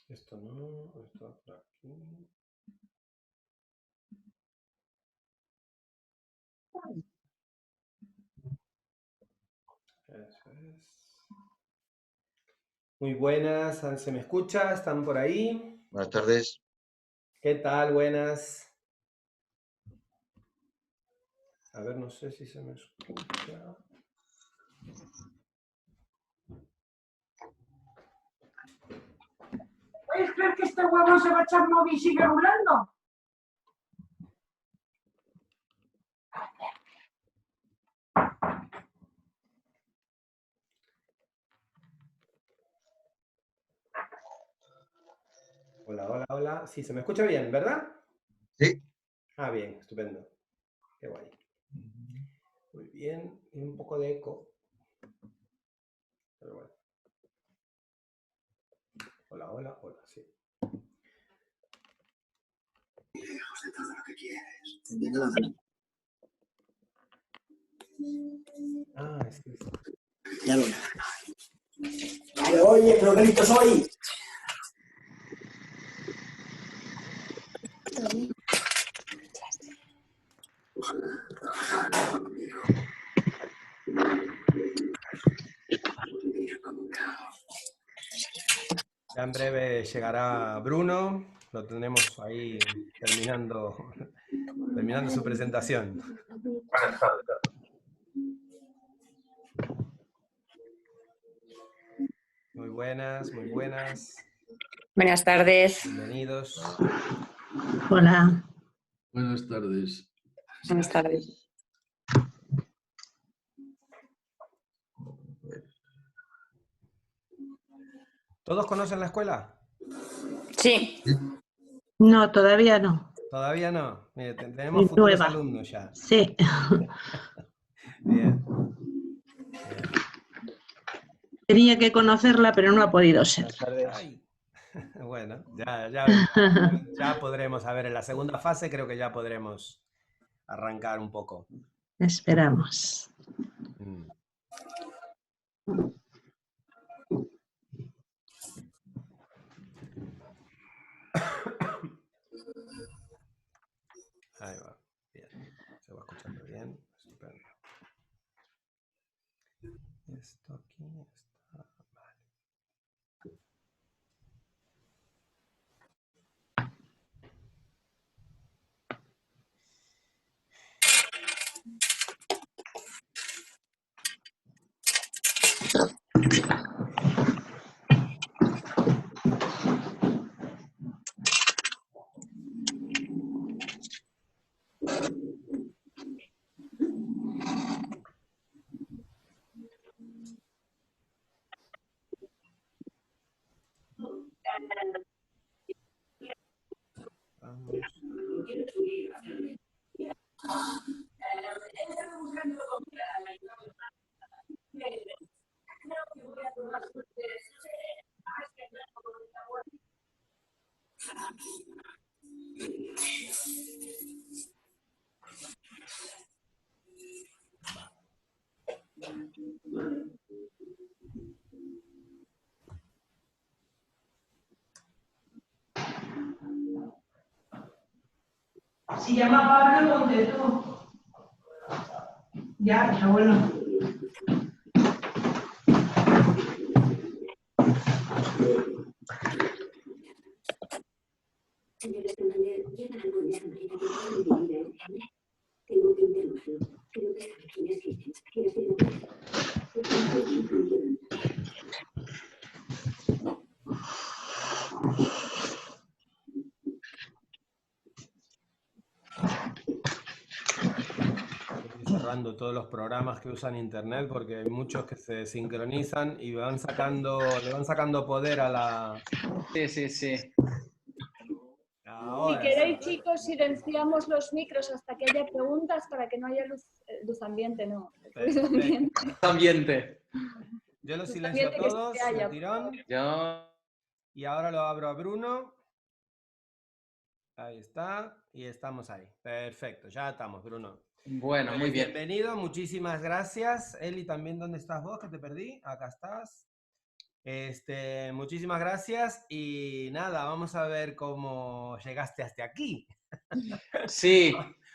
Esto no, esto por aquí. Eso es. Muy buenas, ¿se me escucha? ¿Están por ahí? Buenas tardes. ¿Qué tal? Buenas. A ver, no sé si se me escucha. ¿Puedes creer que este huevo se va a echar móvil y sigue rulando? Hola, hola, hola. Sí, se me escucha bien, ¿verdad? Sí. Ah, bien, estupendo. Qué guay. Muy bien. Y un poco de eco. Pero bueno. Hola, hola, hola, sí. Lejos de todo lo que quieres. Ah, es que... Ya lo oye, pero qué listo soy. Ya en breve llegará Bruno. Lo tenemos ahí terminando su presentación. Muy buenas, muy buenas. Buenas tardes. Bienvenidos. Hola. Buenas tardes. Buenas tardes. ¿Todos conocen la escuela? Sí. No, todavía no. Todavía no. Mire, tenemos Es futuros nueva. alumnos ya. Sí. Bien. Tenía que conocerla, pero no ha podido ser. Buenas tardes. Ay. Bueno, ya podremos, a ver, en la segunda fase creo que ya podremos arrancar un poco. Esperamos. Ahí va. Bien. Se va escuchando bien. Estupendo. Esto aquí está. Vale. Vamos. Si llama Pablo, contesto. Ya, bueno. Señora Santander, ¿llevan algo de esa manera que pueda dividir el hambre? Tengo que interrogarlo. Creo que sabe quién es Vicens. ¿Quién es el Estoy cerrando todos los programas que usan internet porque hay muchos que se sincronizan y le van sacando poder a la... Sí. Ahora Si queréis, sí. chicos, silenciamos los micros hasta que haya preguntas para que no haya luz ambiente, no. Ruido Ambiente. Yo los Luz silencio a ambiente que todos, se haya, de tirón. Yo... Y ahora lo abro a Bruno. Ahí está. Y estamos ahí. Perfecto, ya estamos, Bruno. Bueno, muy Pues bien. bienvenido, muchísimas gracias. Eli, también, ¿dónde estás vos? Que te perdí. Acá estás. Muchísimas gracias y nada, vamos a ver cómo llegaste hasta aquí. Sí,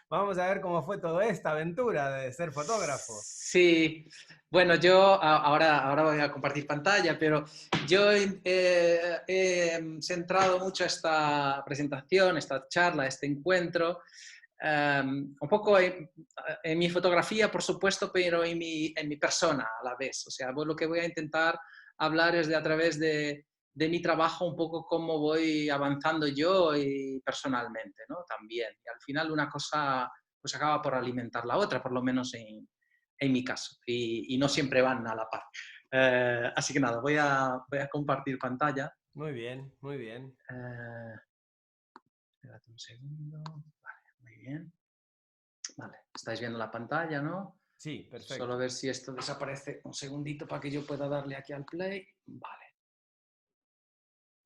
Vamos a ver cómo fue toda esta aventura de ser fotógrafo. sí. Bueno, yo ahora voy a compartir pantalla, pero yo he centrado mucho esta presentación, esta charla, este encuentro, un poco en mi fotografía, por supuesto, pero en mi persona a la vez. O sea, lo que voy a intentar hablar es a través de mi trabajo, un poco cómo voy avanzando yo y personalmente, ¿no? También. Y al final una cosa pues acaba por alimentar la otra, por lo menos en mi caso. Y no siempre van a la par. Así que nada, voy a compartir pantalla. Muy bien, muy bien. Espérate un segundo. Vale, muy bien. Vale, estáis viendo la pantalla, ¿no? Sí, perfecto. Solo a ver si esto desaparece un segundito para que yo pueda darle aquí al play. Vale.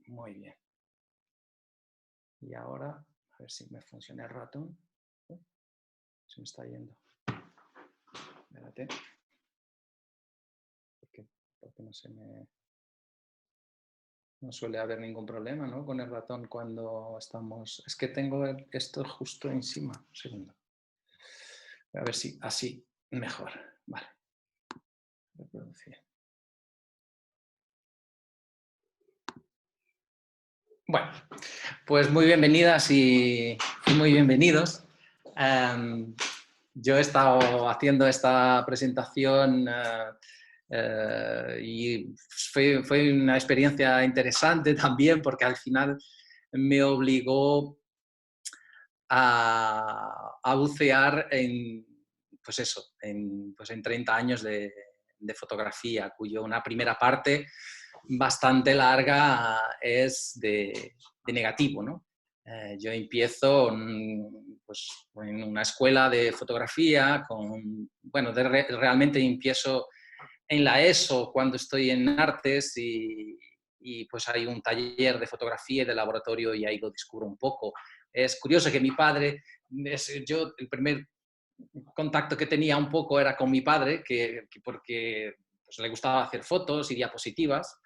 Muy bien. Y ahora, a ver si me funciona el ratón. Se me está yendo. Espérate. Porque no se me... No suele haber ningún problema, ¿no? Con el ratón cuando estamos... Es que tengo esto justo encima. Un segundo. A ver si así mejor. Vale. Reproducir. Bueno, pues muy bienvenidas y muy bienvenidos. Yo he estado haciendo esta presentación y fue una experiencia interesante también porque al final me obligó a bucear en, pues eso, en 30 años de fotografía, cuyo una primera parte bastante larga es de negativo, ¿no? Yo empiezo pues, en una escuela de fotografía, realmente empiezo en la ESO cuando estoy en artes y pues hay un taller de fotografía y de laboratorio y ahí lo descubro un poco. Es curioso que mi padre, el primer contacto que tenía un poco era con mi padre, porque pues, le gustaba hacer fotos y diapositivas.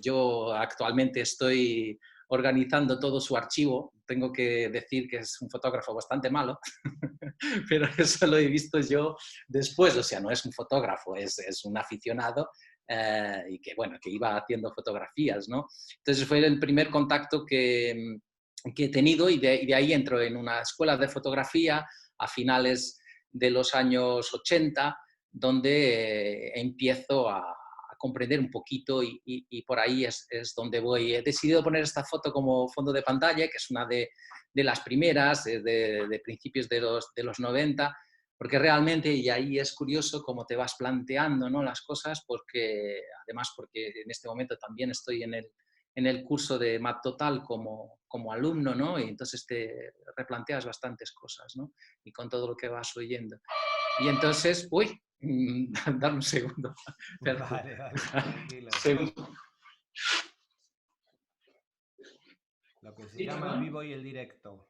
Yo actualmente estoy organizando todo su archivo. Tengo que decir que es un fotógrafo bastante malo, pero eso lo he visto yo después. O sea, no es un fotógrafo, es un aficionado y que iba haciendo fotografías, ¿no? Entonces fue el primer contacto que he tenido y de ahí entro en una escuela de fotografía a finales de los años 80, donde empiezo a comprender un poquito y por ahí es donde voy. He decidido poner esta foto como fondo de pantalla, que es una de las primeras, de principios de los 90, porque realmente, y ahí es curioso cómo te vas planteando, ¿no?, las cosas, porque en este momento también estoy en el curso de Map Total como alumno, ¿no? Y entonces te replanteas bastantes cosas, ¿no? Y con todo lo que vas oyendo. Y entonces, dame un segundo. Vale, tranquilo. Lo que se llama el vivo y el directo.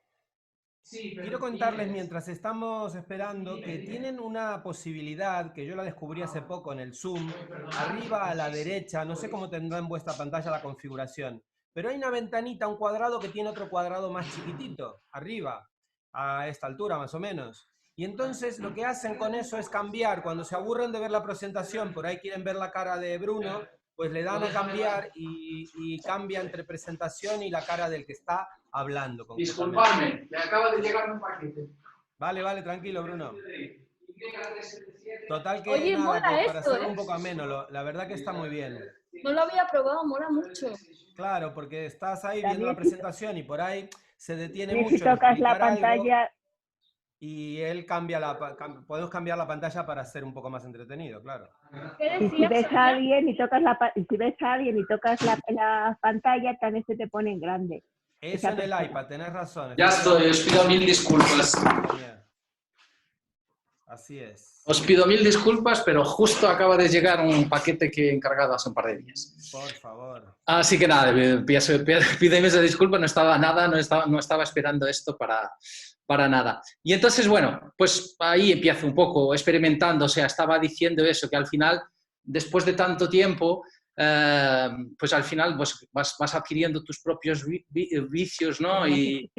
Quiero contarles mientras estamos esperando que tienen una posibilidad que yo la descubrí hace poco en el Zoom, arriba a la derecha, no sé cómo tendrá en vuestra pantalla la configuración, pero hay una ventanita, un cuadrado que tiene otro cuadrado más chiquitito, arriba, a esta altura más o menos. Y entonces lo que hacen con eso es cambiar, cuando se aburren de ver la presentación, por ahí quieren ver la cara de Bruno, pues le dan a cambiar y cambia entre presentación y la cara del que está hablando. Disculpadme, me acaba de llegar un paquete. Vale, tranquilo, Bruno. Total que Oye, nada, mola para esto, hacerlo un poco ameno, la verdad que está muy bien. No lo había probado, mola mucho. Claro, porque estás ahí viendo la presentación y por ahí se detiene mucho. Si tocas la pantalla... Y él podemos cambiar la pantalla para ser un poco más entretenido, claro. Y si ves a alguien y tocas la pantalla, también se te pone en grande. Eso en el iPad, tenés razón. Ya estoy, os pido mil disculpas. Así es. Os pido mil disculpas, pero justo acaba de llegar un paquete que he encargado hace un par de días. Por favor. Así que nada, pídeme esa disculpa, no estaba esperando esto para nada. Y entonces, bueno, pues ahí empiezo un poco experimentando, o sea, estaba diciendo eso, que al final, después de tanto tiempo, pues al final pues, vas adquiriendo tus propios vicios, ¿no? Y...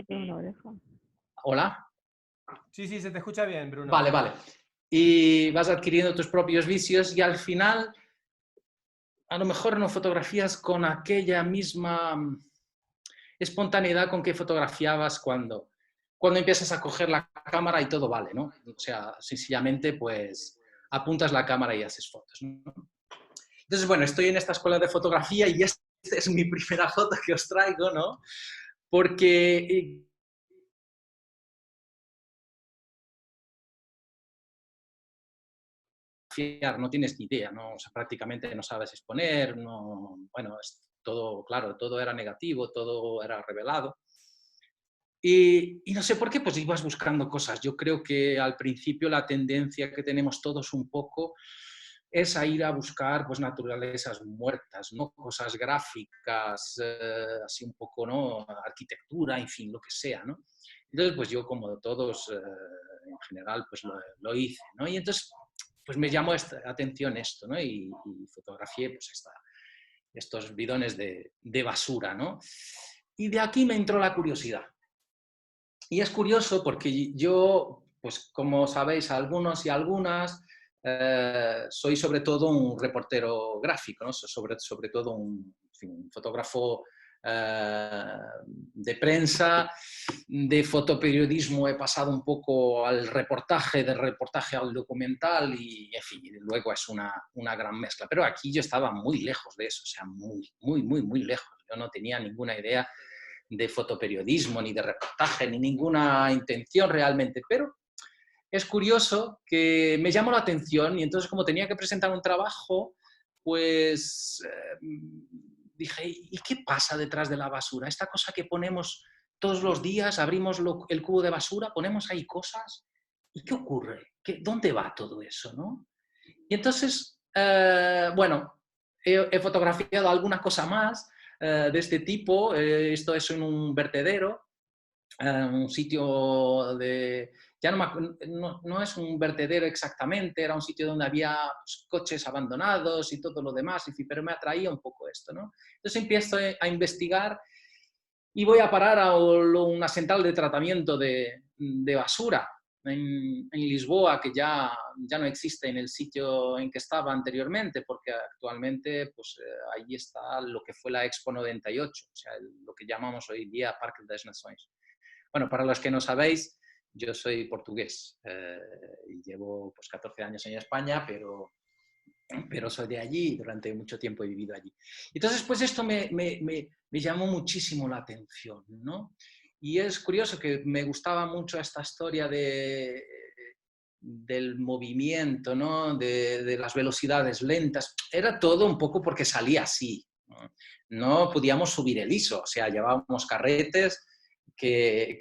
¿Hola? Sí, sí, se te escucha bien, Bruno. Vale, vale. Y vas adquiriendo tus propios vicios y al final a lo mejor no fotografías con aquella misma espontaneidad con que fotografiabas cuando empiezas a coger la cámara y todo vale, ¿no? O sea, sencillamente pues apuntas la cámara y haces fotos, ¿no? Entonces, bueno, estoy en esta escuela de fotografía y esta es mi primera foto que os traigo, ¿no? Porque... no tienes ni idea, ¿no? O sea, prácticamente no sabes exponer, no, bueno, es todo, claro, todo era negativo, todo era revelado. Y no sé por qué, pues ibas buscando cosas. Yo creo que al principio la tendencia que tenemos todos un poco es a ir a buscar pues, naturalezas muertas, ¿no? Cosas gráficas, así un poco, ¿no? Arquitectura, en fin, lo que sea, ¿no? Entonces, pues yo, como todos, en general, pues lo hice, ¿no? Y entonces, pues me llamó atención esto, ¿no? Y fotografié pues, estos bidones de basura, ¿no? Y de aquí me entró la curiosidad. Y es curioso porque yo, pues como sabéis, algunos y algunas, soy sobre todo un reportero gráfico, ¿no? Sobre todo un fotógrafo de prensa, de fotoperiodismo he pasado un poco al reportaje, del reportaje al documental y, en fin, luego es una gran mezcla. Pero aquí yo estaba muy lejos de eso, o sea, muy lejos. Yo no tenía ninguna idea de fotoperiodismo, ni de reportaje, ni ninguna intención realmente, pero es curioso que me llamó la atención y entonces como tenía que presentar un trabajo, pues dije, ¿y qué pasa detrás de la basura? Esta cosa que ponemos todos los días, abrimos el cubo de basura, ponemos ahí cosas, ¿y qué ocurre? ¿Dónde va todo eso, no? Y entonces, bueno, he fotografiado alguna cosa más de este tipo. Esto es en un vertedero, un sitio de... Ya no es un vertedero exactamente, era un sitio donde había pues, coches abandonados y todo lo demás, en fin, pero me atraía un poco esto, ¿no? Entonces empiezo a investigar y voy a parar a una central de tratamiento de basura en Lisboa, que ya no existe en el sitio en que estaba anteriormente, porque actualmente pues, allí está lo que fue la Expo 98, o sea, lo que llamamos hoy día Parque das Nações. Bueno, para los que no sabéis, yo soy portugués y llevo pues, 14 años en España, pero soy de allí y durante mucho tiempo he vivido allí. Entonces, pues esto me llamó muchísimo la atención, ¿no? Y es curioso que me gustaba mucho esta historia del movimiento, ¿no? De las velocidades lentas. Era todo un poco porque salía así, ¿no? No podíamos subir el ISO, o sea, llevábamos carretes que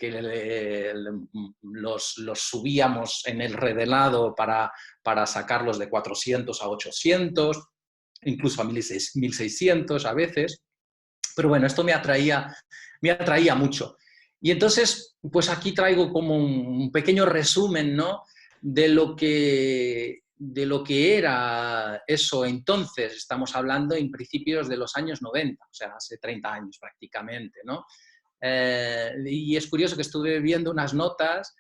los subíamos en el revelado para sacarlos de 400 a 800, incluso a 1600 a veces. Pero bueno, esto me atraía mucho. Y entonces, pues aquí traigo como un pequeño resumen, ¿no? de lo que era eso entonces. Estamos hablando en principios de los años 90, o sea, hace 30 años prácticamente, ¿no? Y es curioso que estuve viendo unas notas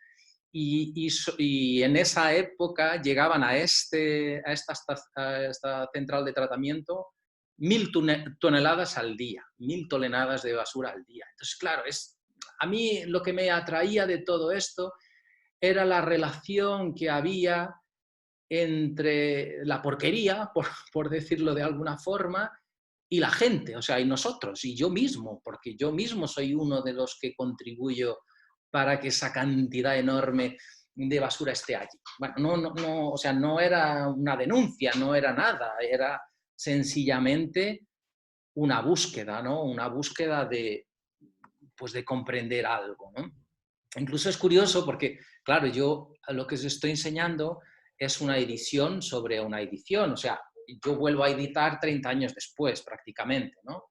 y en esa época llegaban a esta central de tratamiento 1000 toneladas al día, 1000 toneladas de basura al día. Entonces, claro, a mí lo que me atraía de todo esto era la relación que había entre la porquería, por decirlo de alguna forma, y la gente, o sea, y nosotros, y yo mismo, porque yo mismo soy uno de los que contribuyo para que esa cantidad enorme de basura esté allí. Bueno, o sea, no era una denuncia, no era nada, era sencillamente una búsqueda, ¿no? Una búsqueda pues de comprender algo, ¿no? Incluso es curioso porque, claro, yo lo que os estoy enseñando es una edición sobre una edición, o sea, yo vuelvo a editar 30 años después prácticamente, ¿no?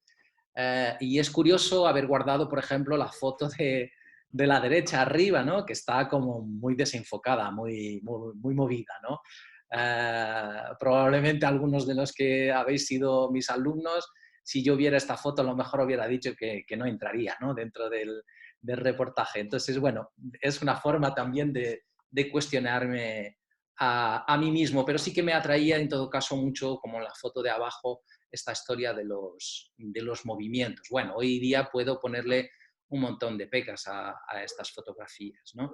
Y es curioso haber guardado, por ejemplo, la foto de la derecha arriba, ¿no? Que está como muy desenfocada, muy movida, ¿no? Probablemente algunos de los que habéis sido mis alumnos, si yo viera esta foto, a lo mejor hubiera dicho que no entraría, ¿no?, dentro del reportaje. Entonces, bueno, es una forma también de cuestionarme a mí mismo, pero sí que me atraía en todo caso mucho, como en la foto de abajo, esta historia de los movimientos. Bueno, hoy día puedo ponerle un montón de pegas a estas fotografías, ¿no?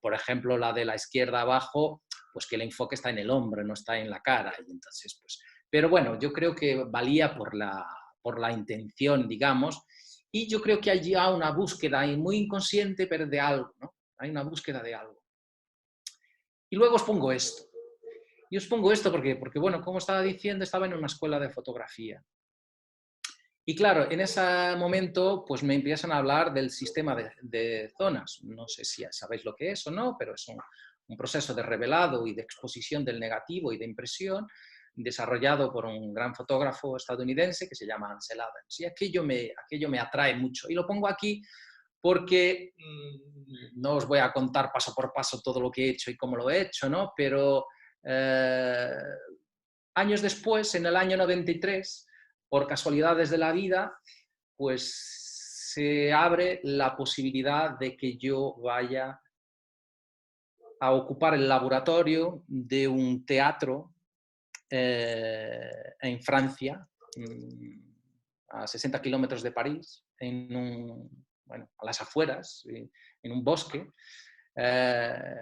Por ejemplo, la de la izquierda abajo, pues que el enfoque está en el hombro, no está en la cara. Y entonces, pues, pero bueno, yo creo que valía por la intención, digamos, y yo creo que hay ya una búsqueda muy inconsciente, pero de algo, ¿no? Hay una búsqueda de algo. Y luego os pongo esto. Y os pongo esto porque, bueno, como estaba diciendo, estaba en una escuela de fotografía. Y claro, en ese momento pues me empiezan a hablar del sistema de zonas. No sé si sabéis lo que es o no, pero es un proceso de revelado y de exposición del negativo y de impresión desarrollado por un gran fotógrafo estadounidense que se llama Ansel Adams. Y aquello me atrae mucho. Y lo pongo aquí porque no os voy a contar paso por paso todo lo que he hecho y cómo lo he hecho, ¿no? Pero años después, en el año 93, por casualidades de la vida, pues se abre la posibilidad de que yo vaya a ocupar el laboratorio de un teatro en Francia, a 60 kilómetros de París, a las afueras, en un bosque.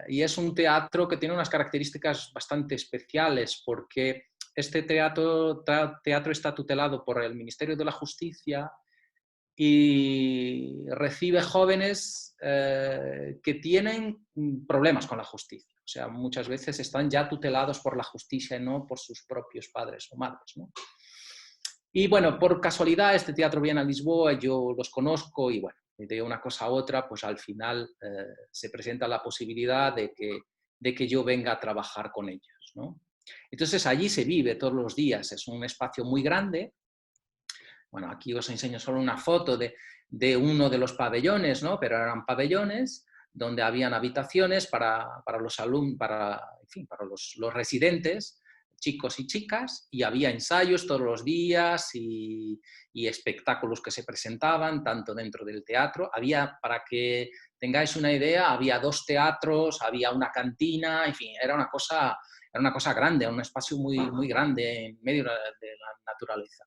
Y es un teatro que tiene unas características bastante especiales porque este teatro está tutelado por el Ministerio de la Justicia y recibe jóvenes que tienen problemas con la justicia. O sea, muchas veces están ya tutelados por la justicia y no por sus propios padres o madres, ¿no? Y bueno, por casualidad este teatro viene a Lisboa, yo los conozco y bueno, de una cosa a otra, pues al final se presenta la posibilidad de que yo venga a trabajar con ellos, ¿no? Entonces allí se vive todos los días, es un espacio muy grande. Bueno, aquí os enseño solo una foto de uno de los pabellones, ¿no? Pero eran pabellones donde habían habitaciones para los alumnos, para los residentes, chicos y chicas, y había ensayos todos los días y espectáculos que se presentaban, tanto dentro del teatro. Había, para que tengáis una idea, había 2 teatros, había una cantina, en fin, era una cosa grande, un espacio muy, muy grande en medio de la naturaleza.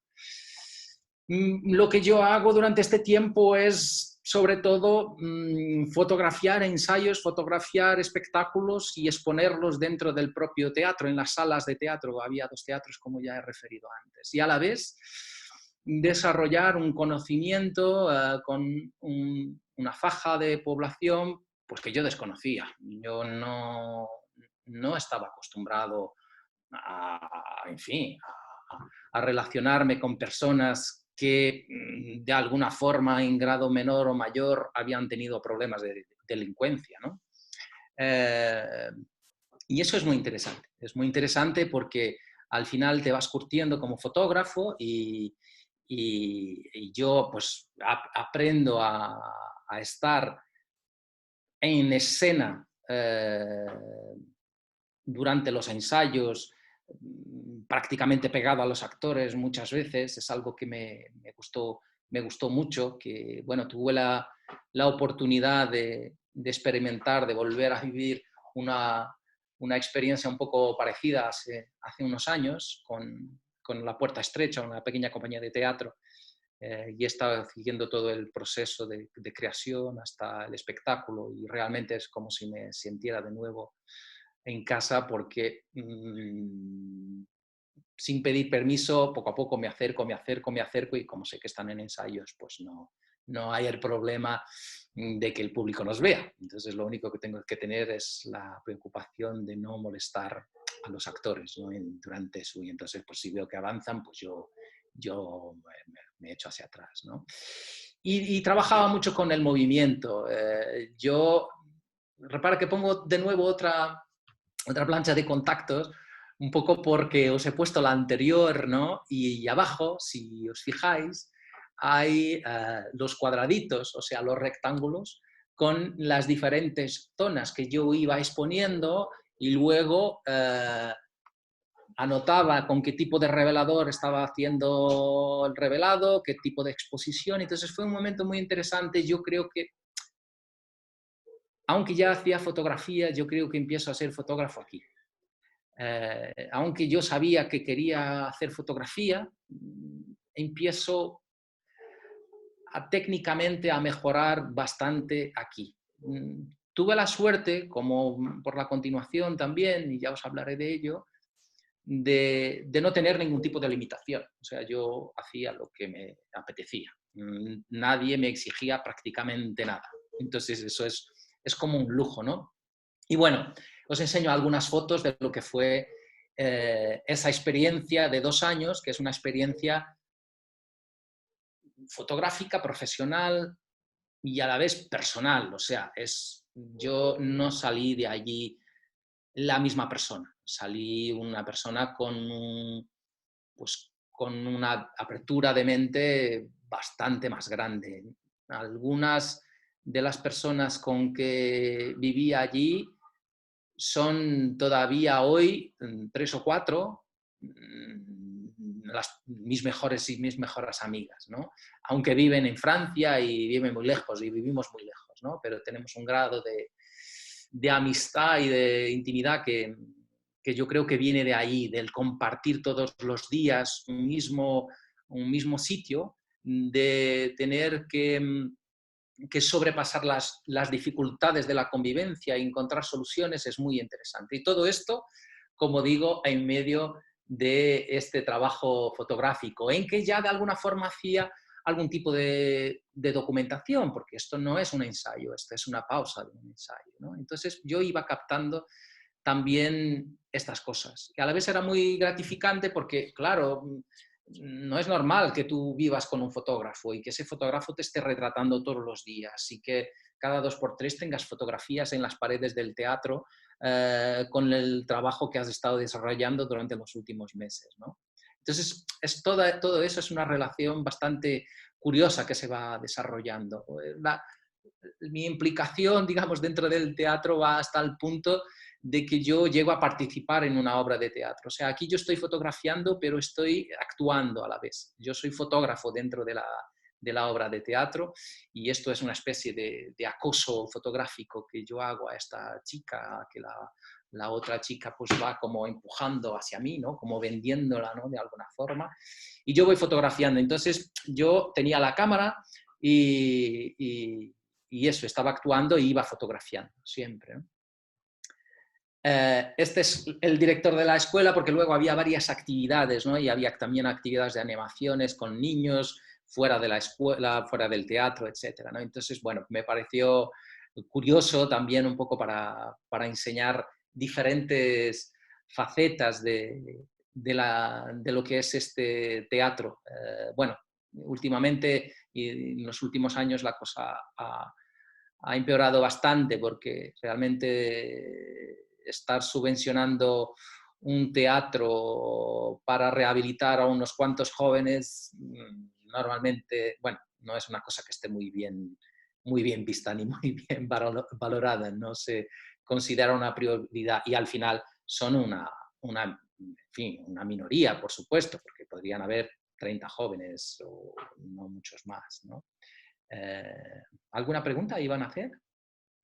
Lo que yo hago durante este tiempo es, sobre todo, fotografiar ensayos, fotografiar espectáculos y exponerlos dentro del propio teatro, en las salas de teatro. Había 2 teatros, como ya he referido antes. Y a la vez, desarrollar un conocimiento con una faja de población pues, que yo desconocía. Yo no estaba acostumbrado a relacionarme con personas que de alguna forma, en grado menor o mayor, habían tenido problemas de delincuencia, ¿no? Y eso es muy interesante. Es muy interesante porque al final te vas curtiendo como fotógrafo y yo pues aprendo a estar en escena durante los ensayos, prácticamente pegado a los actores muchas veces. Es algo que me gustó mucho, que bueno, tuve la oportunidad de experimentar, de volver a vivir una experiencia un poco parecida hace unos años con La Puerta Estrecha, una pequeña compañía de teatro, y he estado siguiendo todo el proceso de creación hasta el espectáculo, y realmente es como si me sintiera de nuevo en casa porque sin pedir permiso, poco a poco me acerco y como sé que están en ensayos, pues no hay el problema de que el público nos vea. Entonces lo único que tengo que tener es la preocupación de no molestar a los actores, ¿no? Durante su... Y entonces pues si veo que avanzan, pues yo me echo hacia atrás, ¿no? Y trabajaba mucho con el movimiento. Repara que pongo de nuevo otra plancha de contactos, un poco porque os he puesto la anterior, ¿no? Y abajo, si os fijáis, hay los cuadraditos, o sea, los rectángulos, con las diferentes zonas que yo iba exponiendo y luego anotaba con qué tipo de revelador estaba haciendo el revelado, qué tipo de exposición. Entonces fue un momento muy interesante. Yo creo que, aunque ya hacía fotografía, yo creo que empiezo a ser fotógrafo aquí. Aunque yo sabía que quería hacer fotografía, empiezo técnicamente a mejorar bastante aquí. Tuve la suerte, como por la continuación también, y ya os hablaré de ello, de no tener ningún tipo de limitación. O sea, yo hacía lo que me apetecía. Nadie me exigía prácticamente nada. Entonces eso es como un lujo, ¿no? Y bueno, os enseño algunas fotos de lo que fue esa experiencia de 2 años, que es una experiencia fotográfica, profesional y a la vez personal. O sea, yo no salí de allí la misma persona. Salí una persona con una apertura de mente bastante más grande. Algunas de las personas con que vivía allí son todavía hoy 3 o 4 mis mejores amigas, ¿no? Aunque viven en Francia y viven muy lejos y vivimos muy lejos, ¿no? Pero tenemos un grado de amistad y de intimidad que yo creo que viene de ahí, del compartir todos los días un mismo sitio, de tener que sobrepasar las dificultades de la convivencia y encontrar soluciones es muy interesante. Y todo esto, como digo, en medio de este trabajo fotográfico, en que ya de alguna forma hacía algún tipo de documentación, porque esto no es un ensayo, esto es una pausa de un ensayo, ¿no? Entonces yo iba captando también estas cosas, que a la vez era muy gratificante porque, claro, no es normal que tú vivas con un fotógrafo y que ese fotógrafo te esté retratando todos los días y que cada 2x3 tengas fotografías en las paredes del teatro con el trabajo que has estado desarrollando durante los últimos meses, ¿no? Entonces, todo eso es una relación bastante curiosa que se va desarrollando. Mi implicación, digamos, dentro del teatro va hasta el punto de que yo llego a participar en una obra de teatro. O sea, aquí yo estoy fotografiando, pero estoy actuando a la vez. Yo soy fotógrafo dentro de la obra de teatro y esto es una especie de acoso fotográfico que yo hago a esta chica, que la otra chica pues va como empujando hacia mí, ¿no? Como vendiéndola, ¿no? De alguna forma. Y yo voy fotografiando. Entonces yo tenía la cámara y eso, estaba actuando y iba fotografiando siempre, ¿no? Este es el director de la escuela, porque luego había varias actividades, ¿no? Y había también actividades de animaciones con niños fuera de la escuela, fuera del teatro, etcétera, ¿no? Entonces, bueno, me pareció curioso también un poco para enseñar diferentes facetas de lo que es este teatro. Bueno, últimamente y en los últimos años la cosa ha empeorado bastante porque realmente estar subvencionando un teatro para rehabilitar a unos cuantos jóvenes normalmente, bueno, no es una cosa que esté muy bien vista ni muy bien valorada, no se considera una prioridad y al final son una minoría, por supuesto, porque podrían haber 30 jóvenes o no muchos más, ¿no? ¿Alguna pregunta iban a hacer?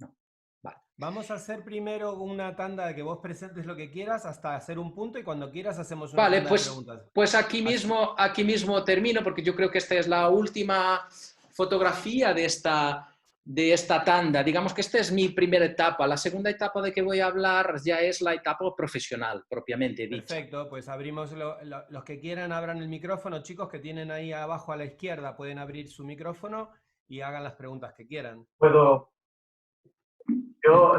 No. Vale. Vamos a hacer primero una tanda de que vos presentes lo que quieras hasta hacer un punto y cuando quieras hacemos una tanda de preguntas. Pues aquí mismo termino porque yo creo que esta es la última fotografía de esta tanda. Digamos que esta es mi primera etapa. La segunda etapa de que voy a hablar ya es la etapa profesional, propiamente dicha. Perfecto, pues abrimos, los que quieran abran el micrófono, chicos que tienen ahí abajo a la izquierda pueden abrir su micrófono y hagan las preguntas que quieran.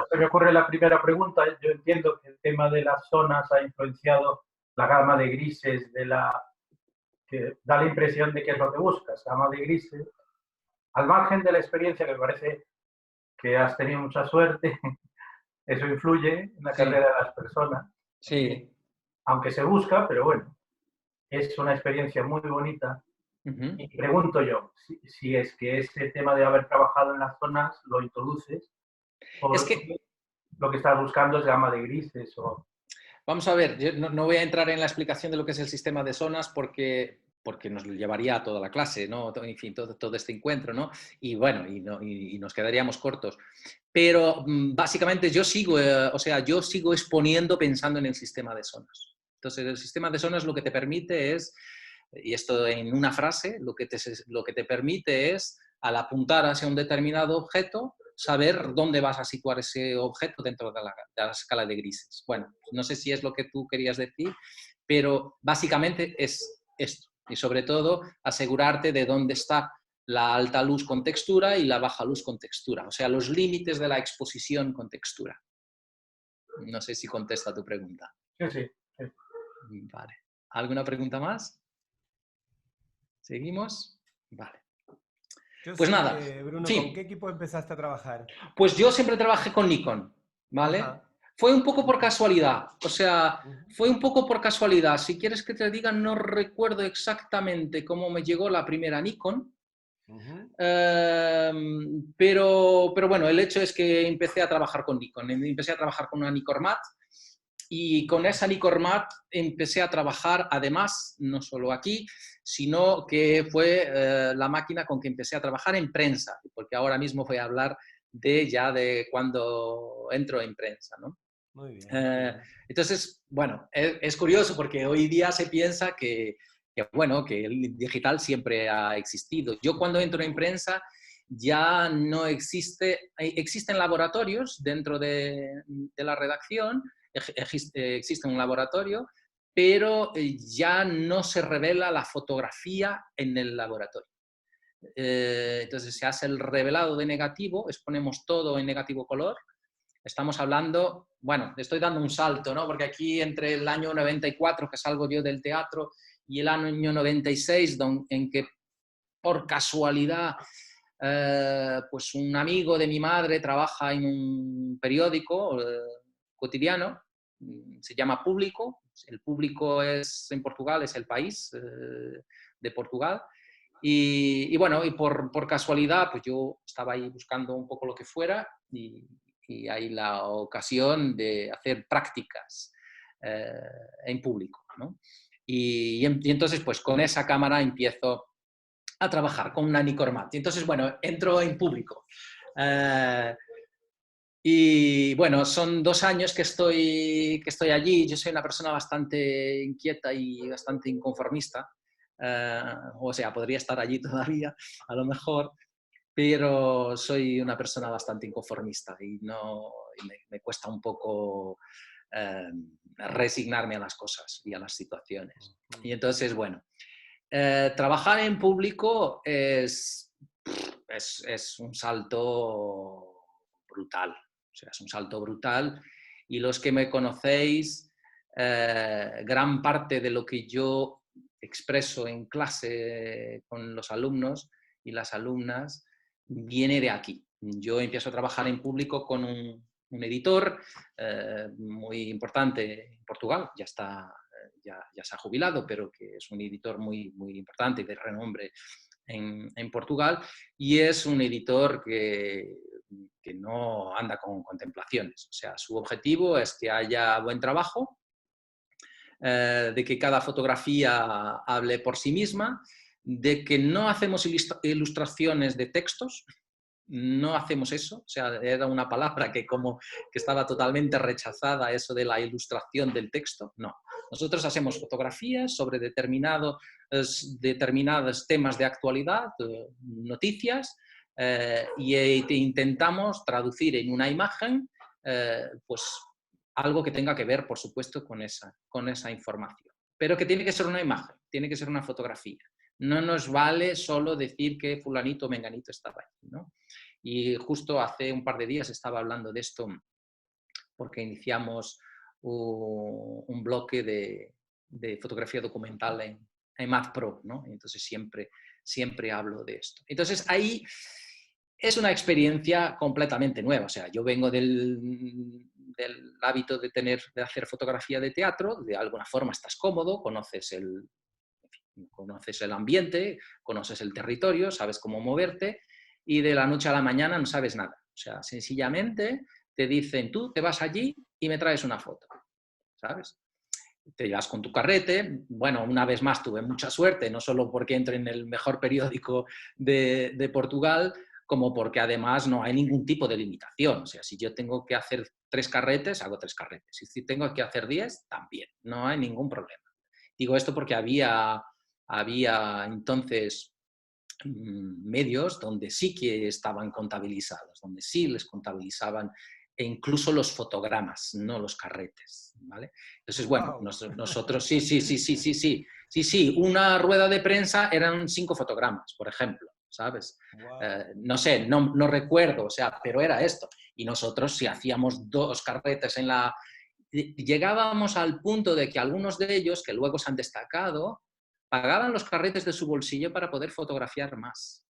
Se me ocurre la primera pregunta. Yo entiendo que el tema de las zonas ha influenciado la gama de grises que da la impresión de que es lo que buscas, gama de grises. Al margen de la experiencia, que me parece que has tenido mucha suerte, eso influye en la carrera de las personas. Sí. Aunque se busca, pero bueno, es una experiencia muy bonita. Y pregunto yo, si es que ese tema de haber trabajado en las zonas lo introduces. lo que estás buscando es gama de grises o... Vamos a ver, yo no voy a entrar en la explicación de lo que es el sistema de zonas porque nos lo llevaría a toda la clase, ¿no? En fin, todo este encuentro, ¿no? Y bueno, y nos quedaríamos cortos. Pero básicamente yo sigo exponiendo pensando en el sistema de zonas. Entonces, el sistema de zonas lo que te permite es, y esto en una frase, lo que te permite es, al apuntar hacia un determinado objeto, saber dónde vas a situar ese objeto dentro de la escala de grises. Bueno, no sé si es lo que tú querías decir, pero básicamente es esto. Y sobre todo, asegurarte de dónde está la alta luz con textura y la baja luz con textura. O sea, los límites de la exposición con textura. No sé si contesta tu pregunta. Sí. Vale. ¿Alguna pregunta más? ¿Seguimos? Vale. Pues nada. Bruno, sí. ¿Con qué equipo empezaste a trabajar? Pues yo siempre trabajé con Nikon, ¿vale? Ajá. Fue un poco por casualidad, o sea, fue un poco por casualidad. Si quieres que te diga, no recuerdo exactamente cómo me llegó la primera Nikon, pero bueno, el hecho es que empecé a trabajar con Nikon. Empecé a trabajar con una Nikormat y con esa Nikormat empecé a trabajar, además, no solo aquí, sino que fue la máquina con que empecé a trabajar en prensa, porque ahora mismo voy a hablar de cuando entro en prensa, ¿no? Muy bien. Entonces, bueno, es curioso porque hoy día se piensa que el digital siempre ha existido. Yo cuando entro en prensa ya no existen laboratorios dentro de la redacción, existe un laboratorio, pero ya no se revela la fotografía en el laboratorio. Entonces se hace el revelado de negativo, exponemos todo en negativo color. Estamos hablando, bueno, estoy dando un salto, ¿no? Porque aquí entre el año 94, que salgo yo del teatro, y el año 96, en que por casualidad, pues un amigo de mi madre trabaja en un periódico cotidiano, se llama Público. El Público en Portugal es el país de Portugal. Y bueno, y por casualidad, pues yo estaba ahí buscando un poco lo que fuera y hay la ocasión de hacer prácticas en público, ¿no? Y entonces, pues con esa cámara empiezo a trabajar con una Nikormat. Y entonces, bueno, entro en público. Y bueno, son 2 años que estoy allí. Yo soy una persona bastante inquieta y bastante inconformista. O sea, podría estar allí todavía, a lo mejor, pero soy una persona bastante inconformista y me cuesta un poco resignarme a las cosas y a las situaciones. Y entonces, bueno, trabajar en público es un salto brutal. O sea, es un salto brutal. Y los que me conocéis, gran parte de lo que yo expreso en clase con los alumnos y las alumnas viene de aquí. Yo empiezo a trabajar en público con un editor muy importante en Portugal, ya se ha jubilado, pero que es un editor muy, muy importante y de renombre en Portugal, y es un editor que no anda con contemplaciones. O sea, su objetivo es que haya buen trabajo, de que cada fotografía hable por sí misma, de que no hacemos ilustraciones de textos, no hacemos eso. O sea, era una palabra que estaba totalmente rechazada, eso de la ilustración del texto. No, nosotros hacemos fotografías sobre determinados temas de actualidad, noticias, y intentamos traducir en una imagen pues algo que tenga que ver, por supuesto, con esa información. Pero que tiene que ser una imagen, tiene que ser una fotografía. No nos vale solo decir que fulanito o menganito estaba ahí, ¿no? Y justo hace un par de días estaba hablando de esto porque iniciamos un bloque de fotografía documental en MathPro, ¿no? Entonces siempre hablo de esto. Entonces ahí es una experiencia completamente nueva. O sea, yo vengo del hábito de hacer fotografía de teatro, de alguna forma estás cómodo, conoces el ambiente, conoces el territorio, sabes cómo moverte, y de la noche a la mañana no sabes nada. O sea, sencillamente te dicen, tú te vas allí y me traes una foto, ¿sabes? Te llevas con tu carrete. Bueno, una vez más tuve mucha suerte, no solo porque entré en el mejor periódico de Portugal, como porque además no hay ningún tipo de limitación. O sea, si yo tengo que hacer 3 carretes, hago 3 carretes. Y si tengo que hacer 10, también. No hay ningún problema. Digo esto porque había entonces medios donde sí que estaban contabilizados, donde sí les contabilizaban e incluso los fotogramas, no los carretes, ¿vale? Entonces, bueno, nosotros sí, una rueda de prensa eran 5 fotogramas, por ejemplo, ¿sabes? No sé, no recuerdo, o sea, pero era esto. Y nosotros si hacíamos 2 carretes en la... Llegábamos al punto de que algunos de ellos, que luego se han destacado, pagaban los carretes de su bolsillo para poder fotografiar más.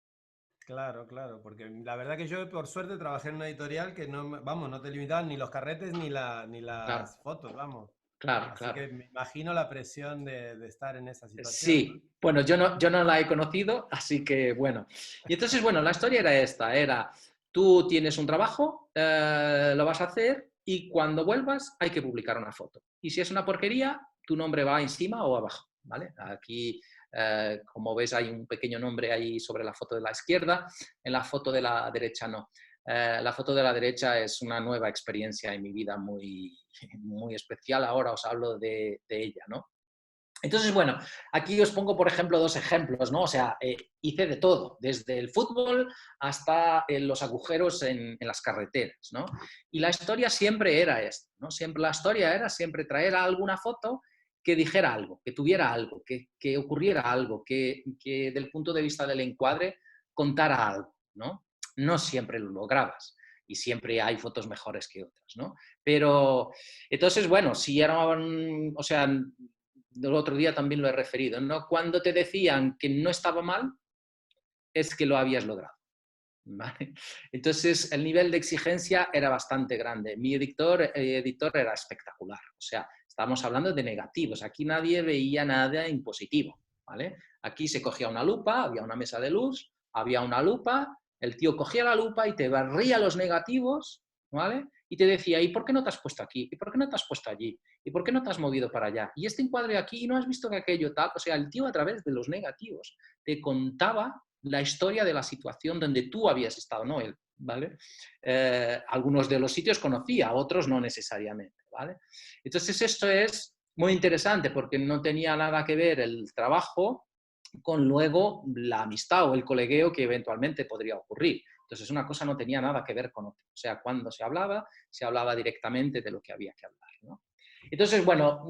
Claro, claro, porque la verdad que yo por suerte trabajé en una editorial que no te limitaban ni los carretes ni las fotos, vamos. Claro, Así que me imagino la presión de estar en esa situación. Sí, bueno, yo no la he conocido, así que bueno. Y entonces, bueno, la historia era esta, tú tienes un trabajo, lo vas a hacer y cuando vuelvas hay que publicar una foto. Y si es una porquería, tu nombre va encima o abajo, ¿vale? Aquí... como ves hay un pequeño nombre ahí sobre la foto de la izquierda, en la foto de la derecha no. La foto de la derecha es una nueva experiencia en mi vida muy, muy especial, ahora os hablo de ella, ¿no? Entonces, bueno, aquí os pongo, por ejemplo, 2 ejemplos, ¿no? O sea, hice de todo, desde el fútbol hasta los agujeros en las carreteras, ¿no? Y la historia siempre era esta, ¿no? La historia era siempre traer alguna foto que dijera algo, que tuviera algo, que ocurriera algo, que del punto de vista del encuadre contara algo, ¿no? No siempre lo lograbas y siempre hay fotos mejores que otras, ¿no? Pero, entonces, bueno, si eran, o sea, el otro día también lo he referido, ¿no? Cuando te decían que no estaba mal, es que lo habías logrado, ¿vale? Entonces, el nivel de exigencia era bastante grande. Mi editor era espectacular, o sea, estamos hablando de negativos, aquí nadie veía nada en positivo, ¿vale? Aquí se cogía una lupa, había una mesa de luz, había una lupa, el tío cogía la lupa y te barría los negativos, ¿vale? Y te decía, ¿y por qué no te has puesto aquí? ¿Y por qué no te has puesto allí? ¿Y por qué no te has movido para allá? Y este encuadre aquí, ¿y no has visto que aquello tal? O sea, el tío a través de los negativos te contaba la historia de la situación donde tú habías estado, no él, ¿vale? Algunos de los sitios conocía, otros no necesariamente, ¿vale? Entonces esto es muy interesante porque no tenía nada que ver el trabajo con luego la amistad o el colegueo que eventualmente podría ocurrir. Entonces una cosa no tenía nada que ver con otra. O sea, cuando se hablaba directamente de lo que había que hablar, ¿no? Entonces, bueno,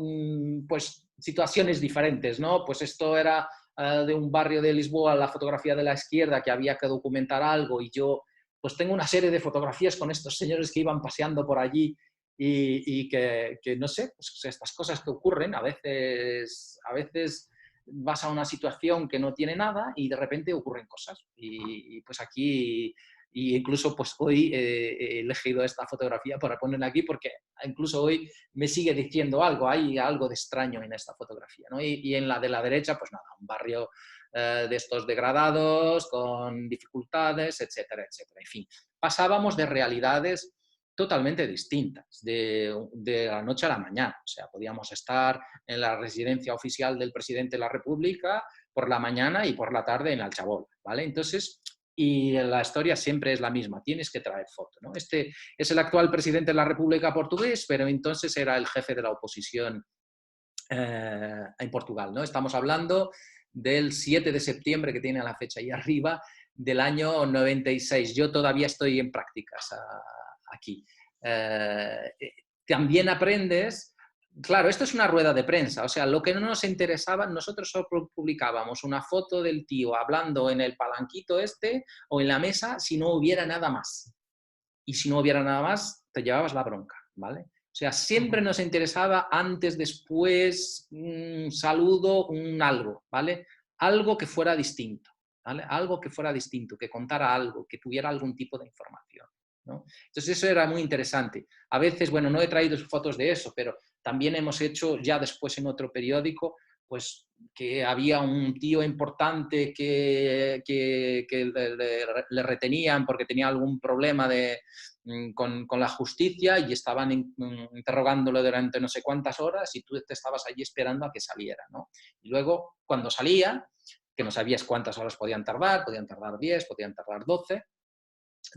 pues situaciones diferentes, ¿no? Pues esto era de un barrio de Lisboa, la fotografía de la izquierda, que había que documentar algo y yo pues tengo una serie de fotografías con estos señores que iban paseando por allí y que no sé, pues estas cosas que ocurren, a veces vas a una situación que no tiene nada y de repente ocurren cosas. Y pues aquí, y incluso pues hoy he elegido esta fotografía para ponerla aquí porque incluso hoy me sigue diciendo algo, hay algo de extraño en esta fotografía, ¿no? Y en la de la derecha, pues nada, un barrio de estos degradados, con dificultades, etcétera, etcétera. En fin, pasábamos de realidades totalmente distintas, de la noche a la mañana. O sea, podíamos estar en la residencia oficial del presidente de la República por la mañana y por la tarde en Alchabola, ¿vale? Entonces, y la historia siempre es la misma, tienes que traer foto, ¿no? Este es el actual presidente de la República portugués, pero entonces era el jefe de la oposición en Portugal, ¿no? Estamos hablando del 7 de septiembre, que tiene la fecha ahí arriba, del año 96. Yo todavía estoy en prácticas aquí. También aprendes, claro, esto es una rueda de prensa, o sea, lo que no nos interesaba, nosotros solo publicábamos una foto del tío hablando en el palanquito o en la mesa si no hubiera nada más. Y si no hubiera nada más, te llevabas la bronca, ¿vale? O sea, siempre nos interesaba antes, después, un saludo, un algo, ¿vale? Algo que fuera distinto, ¿vale? Algo que fuera distinto, que contara algo, que tuviera algún tipo de información, ¿no? Entonces eso era muy interesante. A veces, bueno, no he traído fotos de eso, pero también hemos hecho ya después en otro periódico pues que había un tío importante que le retenían porque tenía algún problema con la justicia y estaban interrogándolo durante no sé cuántas horas y tú te estabas allí esperando a que saliera, ¿no? Y luego, cuando salía, que no sabías cuántas horas podían tardar 10, podían tardar 12,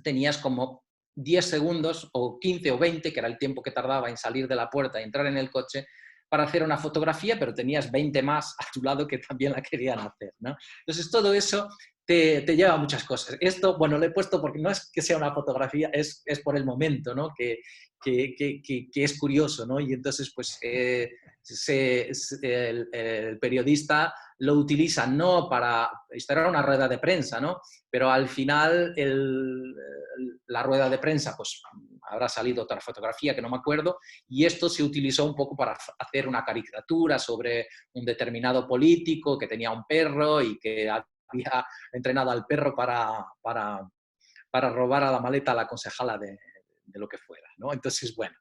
tenías como 10 segundos o 15 o 20, que era el tiempo que tardaba en salir de la puerta y entrar en el coche, para hacer una fotografía, pero tenías 20 más a tu lado que también la querían hacer, ¿no? Entonces todo eso te lleva a muchas cosas. Esto, bueno, lo he puesto porque no es que sea una fotografía, es por el momento, ¿no? Que es curioso, ¿no? Y entonces, pues, el periodista lo utiliza no para... Esto era una rueda de prensa, ¿no? Pero al final la rueda de prensa, pues habrá salido otra fotografía que no me acuerdo, y esto se utilizó un poco para hacer una caricatura sobre un determinado político que tenía un perro y que había entrenado al perro para robar a la maleta a la concejala de lo que fuera, ¿no? Entonces, bueno,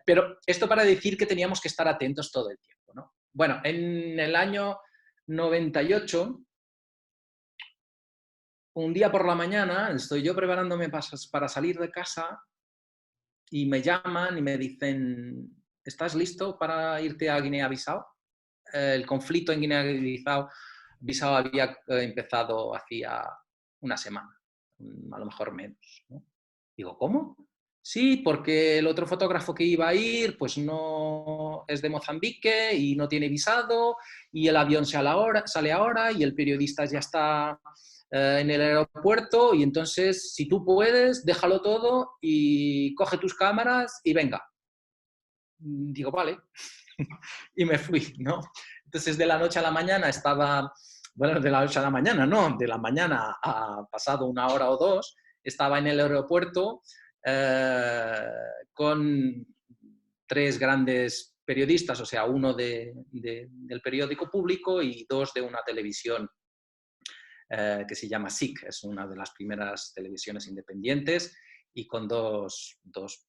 pero esto para decir que teníamos que estar atentos todo el tiempo, ¿no? Bueno, en el año 98, un día por la mañana, estoy yo preparándome para salir de casa y me llaman y me dicen, ¿estás listo para irte a Guinea-Bissau? El conflicto en Guinea-Bissau había empezado hacía una semana, a lo mejor menos, ¿no? Digo, ¿cómo? Sí, porque el otro fotógrafo que iba a ir, pues no es de Mozambique y no tiene visado, y el avión sale ahora y el periodista ya está en el aeropuerto, y entonces, si tú puedes, déjalo todo y coge tus cámaras y venga. Digo, vale. Y me fui, ¿no? Entonces, de la noche a la mañana estaba... Bueno, de la noche a la mañana, no, de la mañana a pasado una hora o dos, estaba en el aeropuerto con 3 grandes periodistas, o sea, uno del periódico público y 2 de una televisión que se llama SIC, es una de las primeras televisiones independientes, y con dos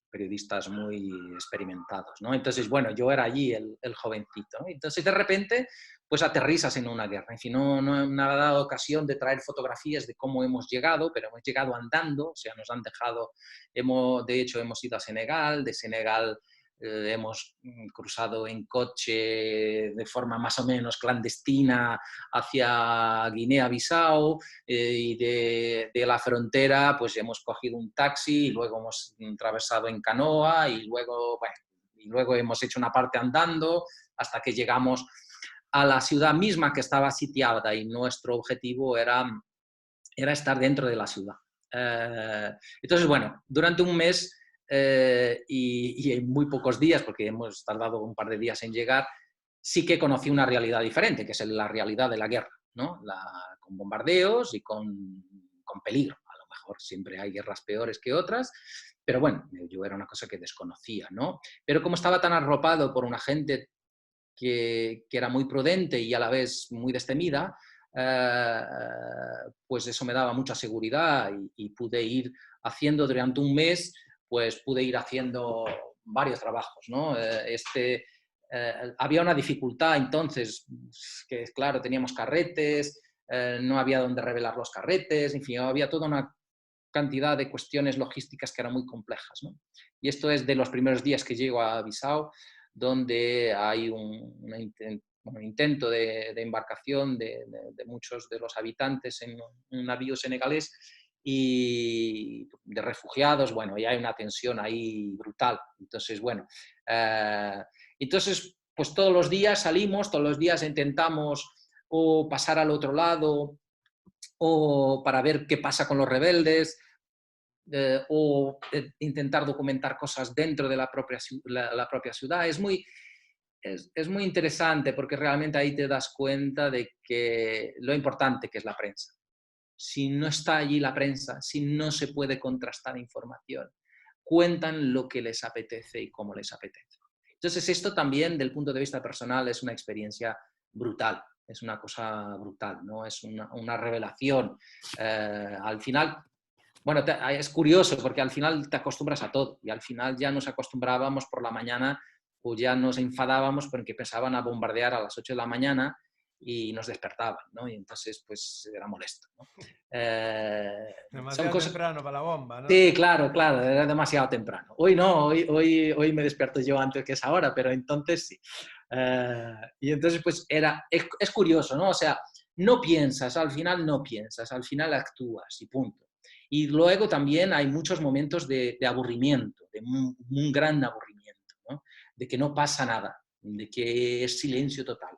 periodistas muy experimentados, ¿no? Entonces, bueno, yo era allí el jovencito, ¿no? Entonces, de repente, pues aterrizas en una guerra. En fin, no me ha dado ocasión de traer fotografías de cómo hemos llegado, pero hemos llegado andando, o sea, nos han dejado, de hecho, hemos ido a Senegal, de Senegal hemos cruzado en coche de forma más o menos clandestina hacia Guinea-Bissau, y de la frontera pues hemos cogido un taxi y luego hemos atravesado en canoa y luego, bueno, y luego hemos hecho una parte andando hasta que llegamos a la ciudad misma, que estaba sitiada, y nuestro objetivo era estar dentro de la ciudad. Entonces, bueno, durante un mes y en muy pocos días, porque hemos tardado un par de días en llegar, sí que conocí una realidad diferente, que es la realidad de la guerra, ¿no? Con bombardeos y con peligro. A lo mejor siempre hay guerras peores que otras, pero bueno, yo era una cosa que desconocía, ¿no? Pero como estaba tan arropado por una gente que era muy prudente y a la vez muy destemida, pues eso me daba mucha seguridad y pude ir haciendo durante un mes, pues pude ir haciendo varios trabajos, ¿no? Había una dificultad entonces, que claro, teníamos carretes, no había donde revelar los carretes, en fin, había toda una cantidad de cuestiones logísticas que eran muy complejas, ¿no? Y esto es de los primeros días que llego a Bissau, donde hay un intento de embarcación de muchos de los habitantes en un navío senegalés y de refugiados, bueno, y hay una tensión ahí brutal. Entonces, bueno, pues todos los días salimos, todos los días intentamos o pasar al otro lado o para ver qué pasa con los rebeldes, o intentar documentar cosas dentro de la propia ciudad. Es muy interesante porque realmente ahí te das cuenta de que lo importante que es la prensa. Si no está allí la prensa, si no se puede contrastar información, cuentan lo que les apetece y cómo les apetece. Entonces esto también, del punto de vista personal, es una experiencia brutal, es una cosa brutal, ¿no? Es una revelación. Al final, bueno, es curioso porque al final te acostumbras a todo y al final ya nos acostumbrábamos por la mañana o ya nos enfadábamos porque empezaban a bombardear a las 8 de la mañana y nos despertaban, ¿no? Y entonces, pues, era molesto, ¿no? Demasiado temprano para la bomba, ¿no? Sí, claro, era demasiado temprano. Hoy no, hoy me despierto yo antes que esa hora, pero entonces sí. Y entonces, pues, es curioso, ¿no? O sea, no piensas, al final actúas y punto. Y luego también hay muchos momentos de aburrimiento, de un gran aburrimiento, ¿no? De que no pasa nada, de que es silencio total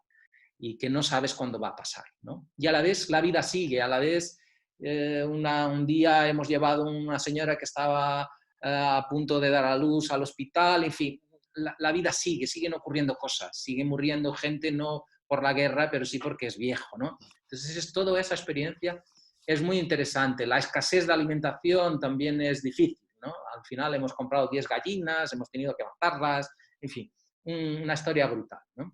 y que no sabes cuándo va a pasar, ¿no? Y a la vez la vida sigue, a la vez un día hemos llevado a una señora que estaba a punto de dar a luz al hospital, en fin, la vida sigue, siguen ocurriendo cosas, sigue muriendo gente no por la guerra, pero sí porque es viejo, ¿no? Entonces toda esa experiencia es muy interesante. La escasez de alimentación también es difícil, ¿no? Al final hemos comprado 10 gallinas, hemos tenido que matarlas, en fin, una historia brutal, ¿no?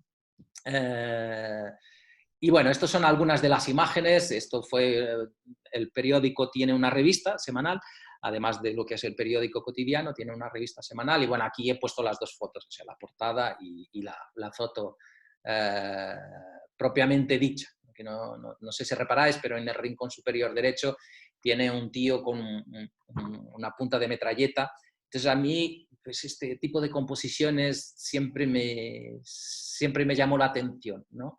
Y bueno, estas son algunas de las imágenes. Esto fue, el periódico tiene una revista semanal, además de lo que es el periódico cotidiano, tiene una revista semanal. Y bueno, aquí he puesto las dos fotos, o sea, la portada y la foto propiamente dicha. Que no sé si reparáis, pero en el rincón superior derecho tiene un tío con una punta de metralleta. Entonces a mí, pues este tipo de composiciones siempre me llamó la atención, ¿no?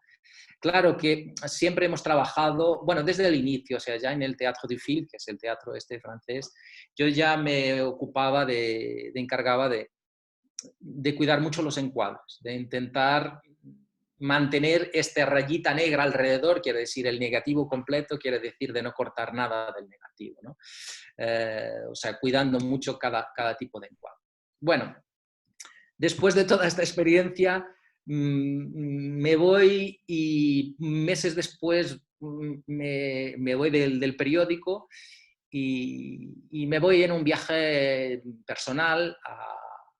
Claro que siempre hemos trabajado, bueno, desde el inicio, o sea, ya en el Théâtre du Fil, que es el teatro francés, yo ya me ocupaba encargaba de cuidar mucho los encuadres, de intentar mantener esta rayita negra alrededor, quiere decir el negativo completo, quiere decir de no cortar nada del negativo, ¿no? O sea, cuidando mucho cada tipo de encuadre. Bueno, después de toda esta experiencia, me voy y meses después me voy del periódico y me voy en un viaje personal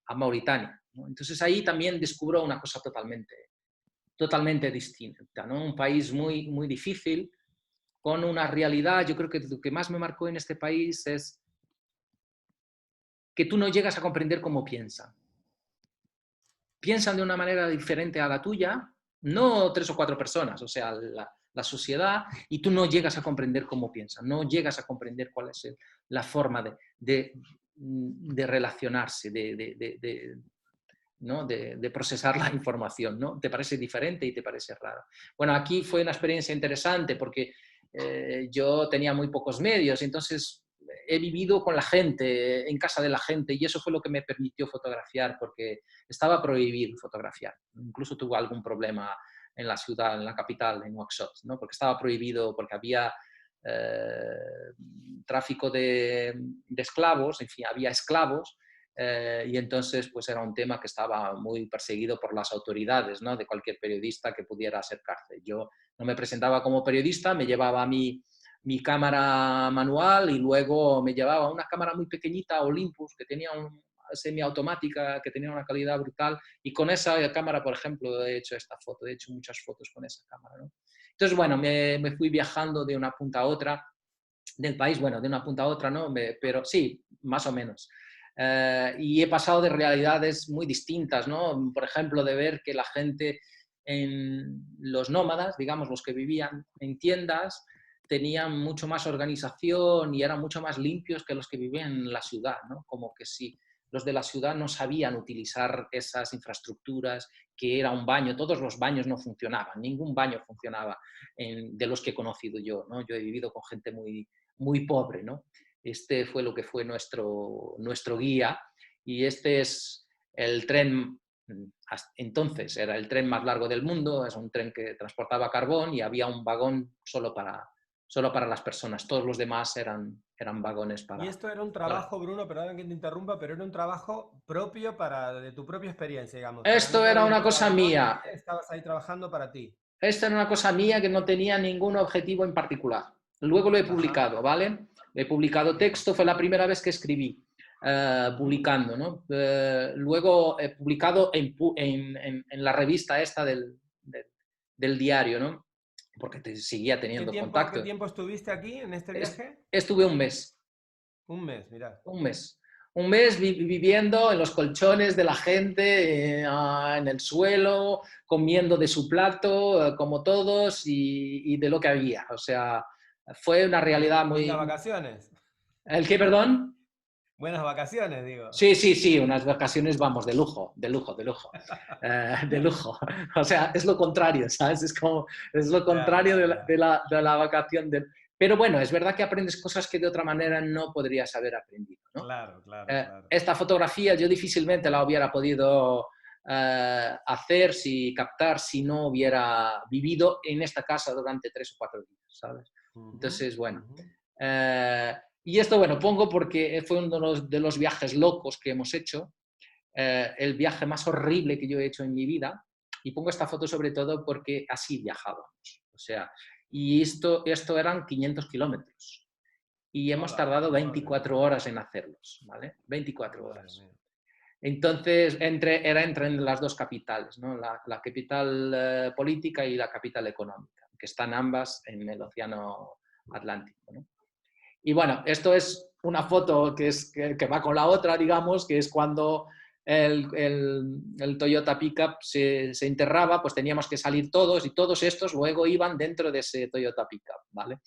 a Mauritania, ¿no? Entonces ahí también descubro una cosa totalmente distinta, ¿no? Un país muy, muy difícil, con una realidad. Yo creo que lo que más me marcó en este país es que tú no llegas a comprender cómo piensan. Piensan de una manera diferente a la tuya, no 3 o 4 personas, o sea, la sociedad, y tú no llegas a comprender cómo piensan, no llegas a comprender cuál es la forma de relacionarse, ¿no? de procesar la información, ¿no? Te parece diferente y te parece raro. Bueno, aquí fue una experiencia interesante porque yo tenía muy pocos medios, entonces he vivido con la gente, en casa de la gente, y eso fue lo que me permitió fotografiar, porque estaba prohibido fotografiar. Incluso tuve algún problema en la ciudad, en la capital, en Nouakchott, ¿no? Porque estaba prohibido, porque había tráfico de esclavos, en fin, había esclavos, y entonces pues era un tema que estaba muy perseguido por las autoridades, ¿no? De cualquier periodista que pudiera acercarse. Yo no me presentaba como periodista, me llevaba mi cámara manual y luego me llevaba una cámara muy pequeñita, Olympus, que tenía semiautomática, que tenía una calidad brutal, y con esa cámara, por ejemplo, he hecho esta foto, he hecho muchas fotos con esa cámara, ¿no? Entonces, bueno, me fui viajando de una punta a otra del país, bueno, de una punta a otra, ¿no? Pero sí, más o menos. Y he pasado de realidades muy distintas, ¿no? Por ejemplo, de ver que la gente, los nómadas, digamos, los que vivían en tiendas, tenían mucho más organización y eran mucho más limpios que los que vivían en la ciudad, ¿no? Como que si los de la ciudad no sabían utilizar esas infraestructuras, que era un baño, todos los baños no funcionaban, ningún baño funcionaba de los que he conocido yo, ¿no? Yo he vivido con gente muy, muy pobre, ¿no? Este fue lo que fue nuestro guía, y este es el tren. Entonces era el tren más largo del mundo, es un tren que transportaba carbón y había un vagón solo para las personas, todos los demás eran vagones para... Y esto era un trabajo, Bruno, perdón que te interrumpa, pero era un trabajo propio de tu propia experiencia, digamos. Esto era una cosa mía. Estabas ahí trabajando para ti. Esto era una cosa mía que no tenía ningún objetivo en particular. Luego lo he publicado, ¿vale? He publicado texto, fue la primera vez que escribí, publicando, ¿no? Luego he publicado en la revista esta del diario, ¿no? Porque seguía teniendo contacto. ¿Qué tiempo estuviste aquí en este viaje? Estuve un mes. Un mes, mira. Un mes. Un mes viviendo en los colchones de la gente, en el suelo, comiendo de su plato, como todos, y de lo que había. O sea, fue una realidad muy... ¿Buenas vacaciones? ¿El qué, perdón? Buenas vacaciones, digo. Sí, sí, sí, unas vacaciones, vamos, de lujo, de lujo, de lujo. De lujo. O sea, es lo contrario, ¿sabes? Es lo contrario de la vacación. Pero bueno, es verdad que aprendes cosas que de otra manera no podrías haber aprendido, ¿no? Claro, claro, claro. Esta fotografía yo difícilmente la hubiera podido hacer, captar, si no hubiera vivido en esta casa durante 3 o 4 días, ¿sabes? Entonces, bueno. Y esto, bueno, pongo porque fue uno de los viajes locos que hemos hecho, el viaje más horrible que yo he hecho en mi vida, y pongo esta foto sobre todo porque así viajábamos. O sea, y esto eran 500 kilómetros. Y hemos tardado 24 horas en hacerlos, ¿vale? 24 horas. Entonces, era entre las dos capitales, ¿no? La capital política y la capital económica, que están ambas en el Océano Atlántico, ¿no? Y bueno, esto es una foto que va con la otra, digamos, que es cuando el Toyota Pickup se enterraba, pues teníamos que salir todos y todos estos luego iban dentro de ese Toyota Pickup, ¿vale?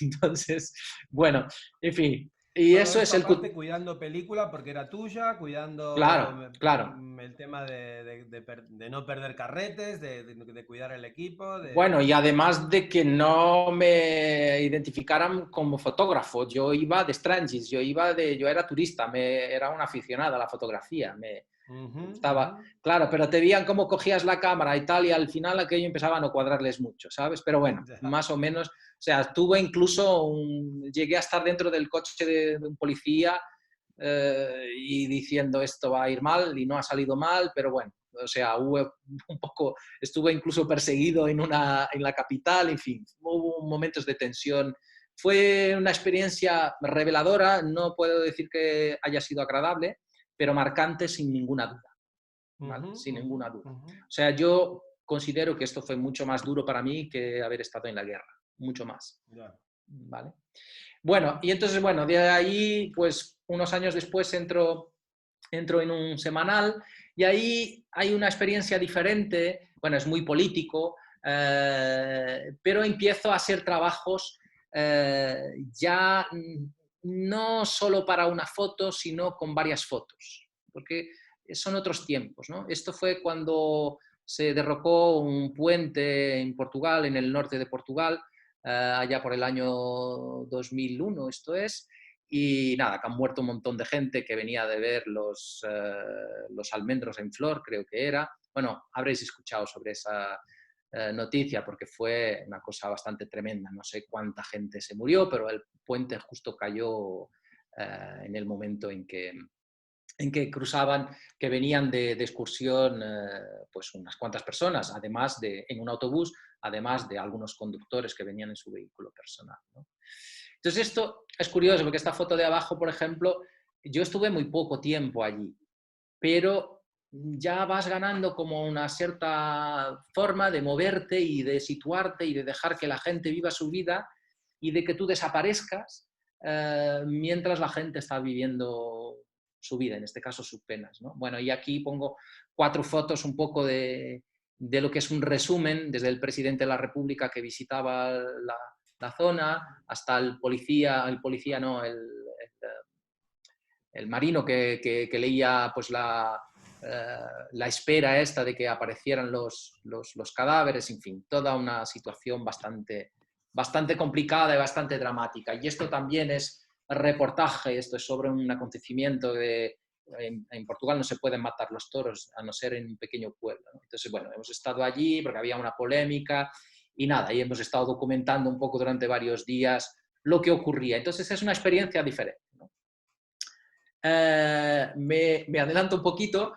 Entonces, bueno, en fin. Y todo eso es el... cuidando película porque era tuya, cuidando claro. El tema de no perder carretes, de cuidar el equipo. Bueno, y además de que no me identificaran como fotógrafo, yo iba de strangis, yo era turista, era una aficionada a la fotografía, claro, pero te veían cómo cogías la cámara y tal, y al final aquello empezaba a no cuadrarles mucho, ¿sabes? Pero bueno, más o menos, o sea, llegué a estar dentro del coche de un policía y diciendo esto va a ir mal y no ha salido mal, pero bueno, o sea, estuve incluso perseguido en la capital, en fin, hubo momentos de tensión. Fue una experiencia reveladora, no puedo decir que haya sido agradable, pero marcante sin ninguna duda, ¿vale? Sin ninguna duda. O sea, yo considero que esto fue mucho más duro para mí que haber estado en la guerra, mucho más, ¿vale? Bueno, y entonces, bueno, de ahí, pues, unos años después entro en un semanal y ahí hay una experiencia diferente, bueno, es muy político, pero empiezo a hacer trabajos ya no solo para una foto, sino con varias fotos, porque son otros tiempos, ¿no? Esto fue cuando se derrocó un puente en Portugal, en el norte de Portugal, allá por el año 2001, esto es, y nada, que han muerto un montón de gente que venía de ver los almendros en flor, creo que era. Bueno, habréis escuchado sobre esa noticia porque fue una cosa bastante tremenda. No sé cuánta gente se murió, pero el puente justo cayó en el momento en que cruzaban, que venían de excursión pues unas cuantas personas, además en un autobús, además de algunos conductores que venían en su vehículo personal, ¿no? Entonces esto es curioso porque esta foto de abajo, por ejemplo, yo estuve muy poco tiempo allí, pero ya vas ganando como una cierta forma de moverte y de situarte y de dejar que la gente viva su vida y de que tú desaparezcas mientras la gente está viviendo su vida, en este caso sus penas, ¿no? Bueno, y aquí pongo 4 fotos un poco de lo que es un resumen, desde el presidente de la República que visitaba la zona, hasta el marino que leía pues la espera esta de que aparecieran los cadáveres, en fin, toda una situación bastante complicada y bastante dramática. Y esto también es reportaje, esto es sobre un acontecimiento en Portugal no se pueden matar los toros a no ser en un pequeño pueblo, ¿no? Entonces, bueno, hemos estado allí porque había una polémica y nada, y hemos estado documentando un poco durante varios días lo que ocurría. Entonces es una experiencia diferente, ¿no? Me adelanto un poquito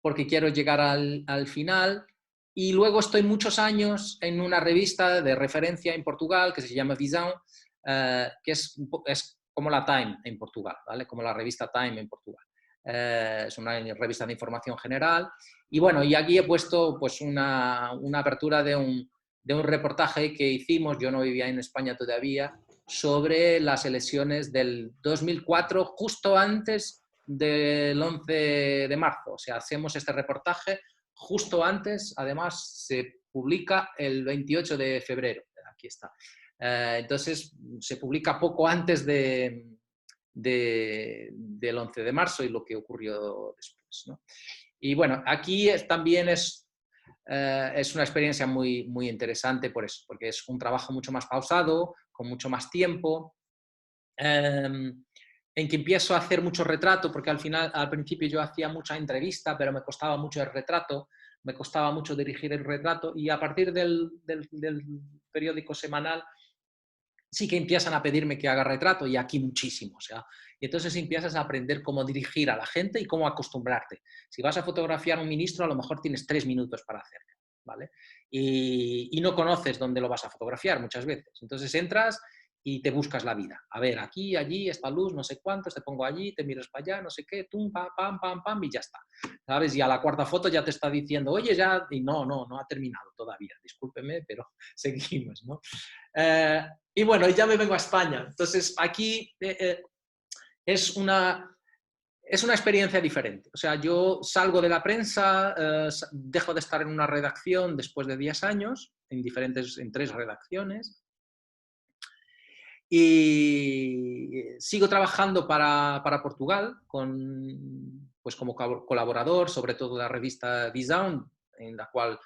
porque quiero llegar al final y luego estoy muchos años en una revista de referencia en Portugal que se llama Visão, que es como la Time en Portugal, ¿vale? Como la revista Time en Portugal. Es una revista de información general y bueno, y aquí he puesto pues una apertura de un reportaje que hicimos, yo no vivía en España todavía, sobre las elecciones del 2004, justo antes del 11 de marzo. O sea, hacemos este reportaje justo antes, además se publica el 28 de febrero. Aquí está. Entonces, se publica poco antes del 11 de marzo y lo que ocurrió después, ¿no? Y bueno, aquí también es una experiencia muy, muy interesante por eso, porque es un trabajo mucho más pausado, con mucho más tiempo, en que empiezo a hacer mucho retrato, porque al principio yo hacía mucha entrevista, pero me costaba mucho el retrato, me costaba mucho dirigir el retrato, y a partir del periódico semanal sí que empiezan a pedirme que haga retrato, y aquí muchísimo, o sea, y entonces empiezas a aprender cómo dirigir a la gente y cómo acostumbrarte. Si vas a fotografiar a un ministro, a lo mejor tienes 3 minutos para hacerlo, ¿vale? Y no conoces dónde lo vas a fotografiar muchas veces. Entonces entras y te buscas la vida. A ver, aquí, allí, esta luz, no sé cuántos, te pongo allí, te miras para allá, no sé qué, tum, pam, pam, pam, pam, y ya está. ¿Sabes? Y a la cuarta foto ya te está diciendo, oye, ya, y no ha terminado todavía, discúlpeme, pero seguimos, ¿no? Y bueno, ya me vengo a España. Entonces, aquí es una experiencia diferente. O sea, yo salgo de la prensa, dejo de estar en una redacción después de 10 años, en 3 redacciones, y sigo trabajando para Portugal pues como colaborador, sobre todo de la revista Visão, en la cual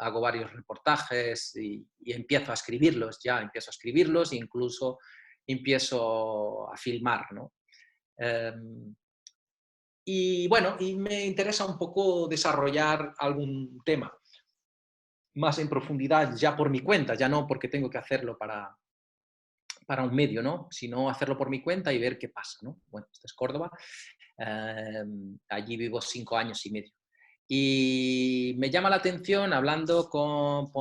hago varios reportajes y empiezo a escribirlos e incluso empiezo a filmar, ¿no? Y bueno, y me interesa un poco desarrollar algún tema más en profundidad ya por mi cuenta, ya no porque tengo que hacerlo para un medio, ¿no? Sino hacerlo por mi cuenta y ver qué pasa, ¿no? Bueno, esto es Córdoba, allí vivo 5 años y medio. Y me llama la atención, hablando con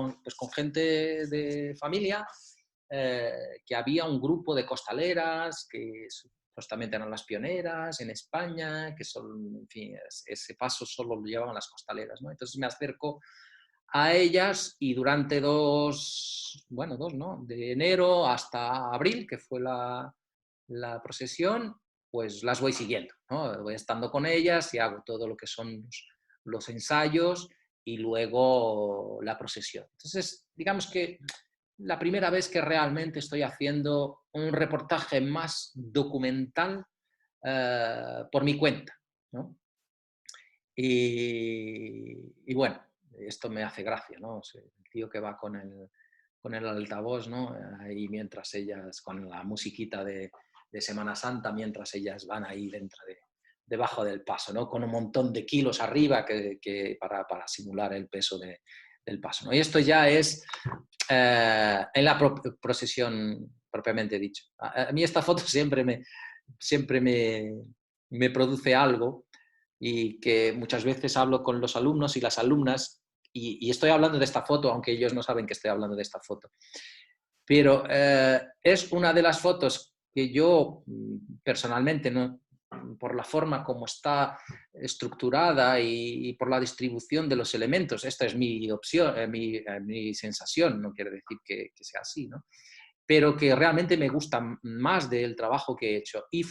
gente de familia, que había un grupo de costaleras que supuestamente eran las pioneras en España, que son, en fin, ese paso solo lo llevaban las costaleras, ¿no? Entonces me acerco a ellas y durante de enero hasta abril, que fue la procesión, pues las voy siguiendo, ¿no? Voy estando con ellas y hago todo lo que son los ensayos y luego la procesión. Entonces, digamos que la primera vez que realmente estoy haciendo un reportaje más documental por mi cuenta, ¿no? Y bueno, esto me hace gracia, ¿no? O sea, el tío que va con el altavoz, ¿no? Ahí mientras ellas, con la musiquita de Semana Santa, mientras ellas van ahí debajo del paso, ¿no? Con un montón de kilos arriba para simular el peso del paso, ¿no? Y esto ya es en la procesión propiamente dicho. A mí esta foto siempre me produce algo, y que muchas veces hablo con los alumnos y las alumnas, y estoy hablando de esta foto, aunque ellos no saben que estoy hablando de esta foto. Pero es una de las fotos que yo personalmente, ¿no?, por la forma como está estructurada y por la distribución de los elementos, esta es mi opción, mi sensación, no quiere decir que sea así, ¿no?, pero que realmente me gusta más del trabajo que he hecho. Y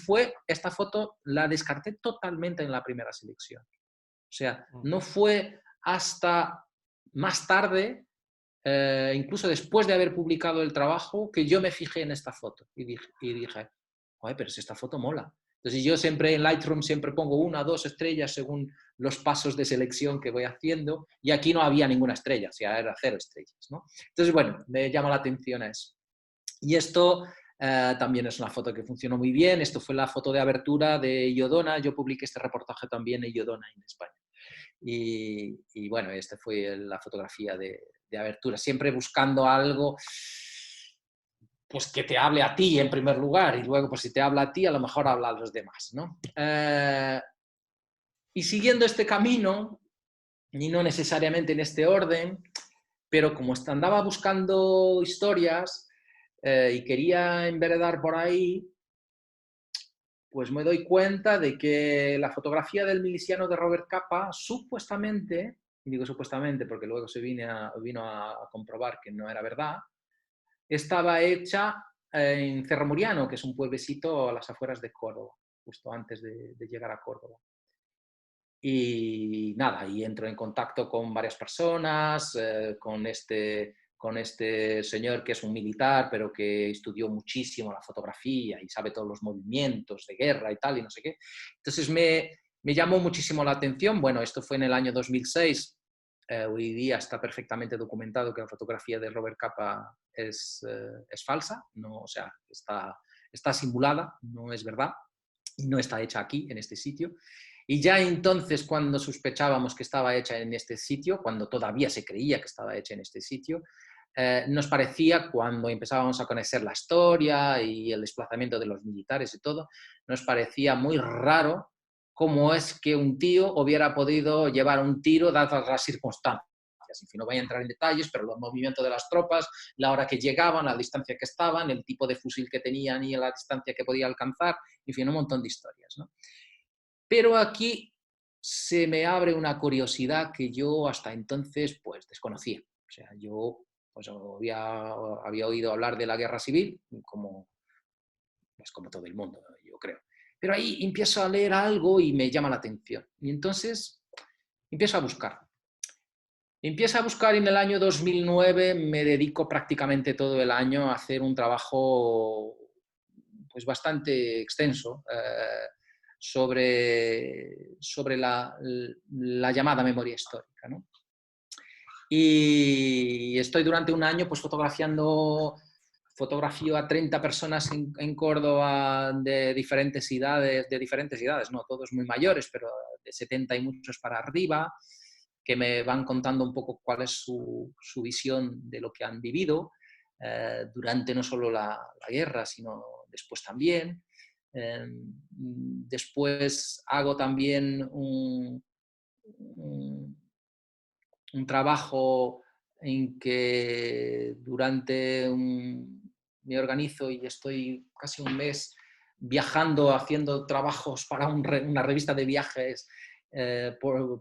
esta foto la descarté totalmente en la primera selección. O sea, no fue hasta más tarde, incluso después de haber publicado el trabajo, que yo me fijé en esta foto y dije, oye, pero si esta foto mola. Entonces yo siempre en Lightroom siempre pongo 1 o 2 estrellas según los pasos de selección que voy haciendo, y aquí no había ninguna estrella, o sea, era 0 estrellas, ¿no? Entonces, bueno, me llama la atención a eso. Y esto también es una foto que funcionó muy bien. Esto fue la foto de abertura de Iodona. Yo publiqué este reportaje también en Iodona, en España. Y bueno, esta fue la fotografía de abertura. Siempre buscando algo pues, que te hable a ti en primer lugar, y luego pues si te habla a ti, a lo mejor habla a los demás, ¿no? Y siguiendo este camino, y no necesariamente en este orden, pero como andaba buscando historias, y quería enveredar por ahí, pues me doy cuenta de que la fotografía del miliciano de Robert Capa, supuestamente, y digo supuestamente porque luego se vino a comprobar que no era verdad, estaba hecha en Cerro Muriano, que es un pueblecito a las afueras de Córdoba. justo antes de llegar a Córdoba. Y nada, y entro en contacto con varias personas, con este señor que es un militar, pero que estudió muchísimo la fotografía y sabe todos los movimientos de guerra y tal, y no sé qué. Entonces me llamó muchísimo la atención. Bueno, esto fue en el año 2006. Hoy día está perfectamente documentado que la fotografía de Robert Capa es falsa, no, o sea, está simulada, no es verdad, y no está hecha aquí, en este sitio. Y ya entonces, cuando sospechábamos que estaba hecha en este sitio, cuando todavía se creía que estaba hecha en este sitio, nos parecía, cuando empezábamos a conocer la historia y el desplazamiento de los militares y todo, nos parecía muy raro cómo es que un tío hubiera podido llevar un tiro dadas las circunstancias. En fin, no voy a entrar en detalles, pero los movimientos de las tropas, la hora que llegaban, la distancia que estaban, el tipo de fusil que tenían y la distancia que podía alcanzar, en fin, un montón de historias, ¿no? Pero aquí se me abre una curiosidad que yo hasta entonces pues desconocía. O sea, yo pues, había oído hablar de la guerra civil, como todo el mundo, yo creo. Pero ahí empiezo a leer algo y me llama la atención. Y entonces empiezo a buscar. Empiezo a buscar y en el año 2009 me dedico prácticamente todo el año a hacer un trabajo pues bastante extenso, sobre la llamada memoria histórica, ¿no? Y estoy durante un año pues fotografío a 30 personas en Córdoba de diferentes edades, no todos muy mayores, pero de 70 y muchos para arriba, que me van contando un poco cuál es su visión de lo que han vivido durante no solo la guerra, sino después también. Después hago también un trabajo en que me organizo y estoy casi un mes viajando, haciendo trabajos para una revista de viajes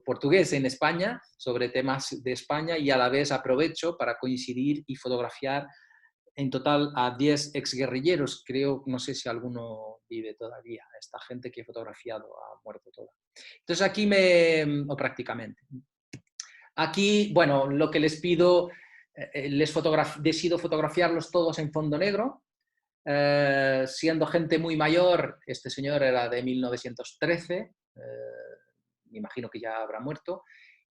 portugués en España, sobre temas de España, y a la vez aprovecho para coincidir y fotografiar en total a 10 exguerrilleros, creo, no sé si alguno vive todavía, esta gente que he fotografiado ha muerto toda. Entonces aquí o prácticamente. Aquí, bueno, lo que les pido, decido fotografiarlos todos en fondo negro, siendo gente muy mayor. Este señor era de 1913, me imagino que ya habrá muerto,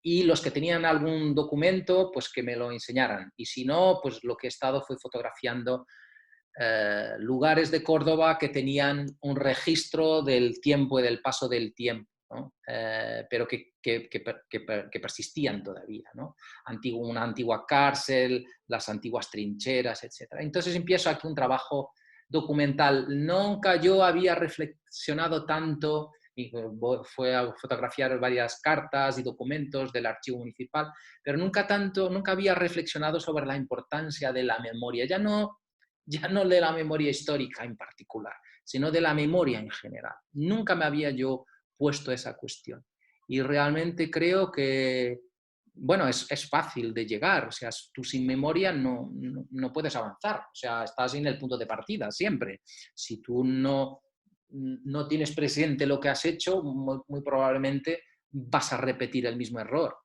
y los que tenían algún documento, pues que me lo enseñaran. Y si no, pues lo que he estado fue fotografiando lugares de Córdoba que tenían un registro del tiempo y del paso del tiempo, ¿no? Pero que persistían todavía, ¿no? Una antigua cárcel, las antiguas trincheras, etc. Entonces empiezo aquí un trabajo documental. Nunca yo había reflexionado tanto, y fue a fotografiar varias cartas y documentos del archivo municipal, pero nunca había reflexionado sobre la importancia de la memoria, ya no de la memoria histórica en particular, sino de la memoria en general. Nunca me había yo puesto esa cuestión. Y realmente creo que, bueno, es fácil de llegar. O sea, tú sin memoria no puedes avanzar. O sea, estás en el punto de partida siempre. Si tú no tienes presente lo que has hecho, muy probablemente vas a repetir el mismo error.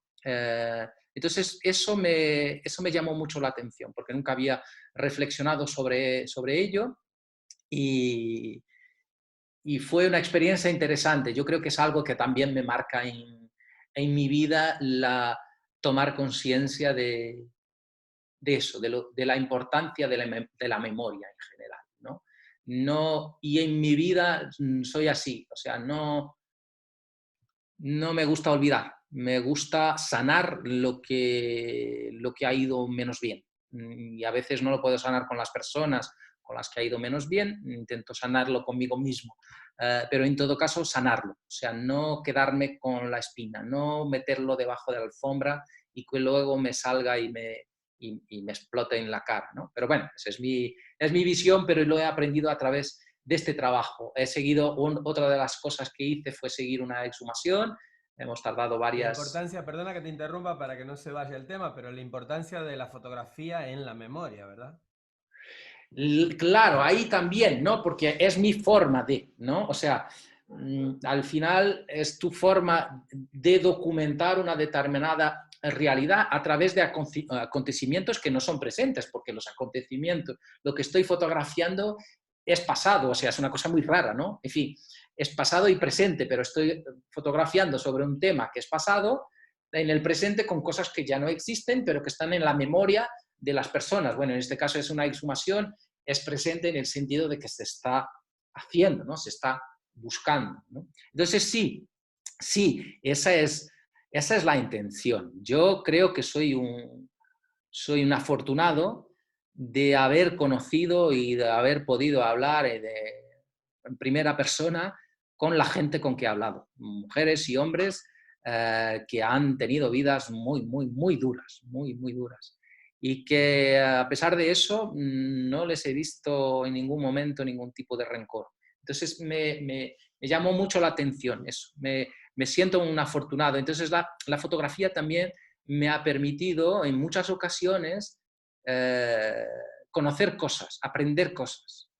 Entonces, eso me llamó mucho la atención, porque nunca había reflexionado sobre ello y fue una experiencia interesante. Yo creo que es algo que también me marca en mi vida, tomar conciencia de eso, de la importancia de la memoria en general, ¿no? Y en mi vida soy así, o sea, no me gusta olvidar, me gusta sanar lo que ha ido menos bien. Y a veces no lo puedo sanar con las personas con las que ha ido menos bien, intento sanarlo conmigo mismo, pero en todo caso sanarlo, o sea, no quedarme con la espina, no meterlo debajo de la alfombra y que luego me salga y me explote en la cara, ¿no? Pero bueno, esa es mi visión, pero lo he aprendido a través de este trabajo. He seguido, otra de las cosas que hice fue seguir una exhumación. Hemos tardado varias... La importancia, perdona que te interrumpa para que no se vaya el tema, pero la importancia de la fotografía en la memoria, ¿verdad? Claro, ahí también, ¿no? Porque es mi forma de, ¿no? O sea, al final es tu forma de documentar una determinada realidad a través de acontecimientos que no son presentes, porque los acontecimientos, lo que estoy fotografiando es pasado, o sea, es una cosa muy rara, ¿no? En fin, es pasado y presente, pero estoy fotografiando sobre un tema que es pasado en el presente con cosas que ya no existen, pero que están en la memoria de las personas. Bueno, en este caso es una exhumación, es presente en el sentido de que se está haciendo, ¿no? Se está buscando, ¿no? Entonces sí, esa es la intención. Yo creo que soy un afortunado de haber conocido y de haber podido hablar en primera persona con la gente con que he hablado, mujeres y hombres que han tenido vidas muy, muy, muy duras, muy, muy duras. Y que a pesar de eso no les he visto en ningún momento ningún tipo de rencor. Entonces me llamó mucho la atención eso, me siento un afortunado. Entonces la fotografía también me ha permitido en muchas ocasiones conocer cosas, aprender cosas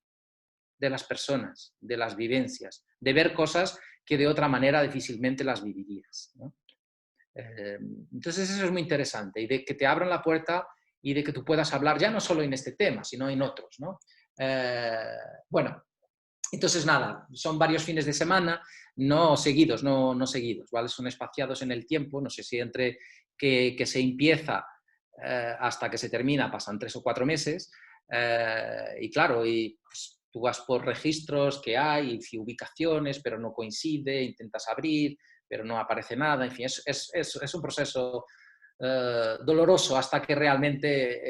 de las personas, de las vivencias, de ver cosas que de otra manera difícilmente las vivirías, ¿no? Entonces eso es muy interesante, y de que te abran la puerta y de que tú puedas hablar ya no solo en este tema, sino en otros, ¿no? Bueno, entonces nada, son varios fines de semana, no seguidos, no seguidos, ¿vale? Son espaciados en el tiempo, no sé si entre que se empieza hasta que se termina pasan 3 o 4 meses, y claro, pues, tú vas por registros que hay, y ubicaciones, pero no coincide, intentas abrir, pero no aparece nada, en fin, es un proceso doloroso hasta que realmente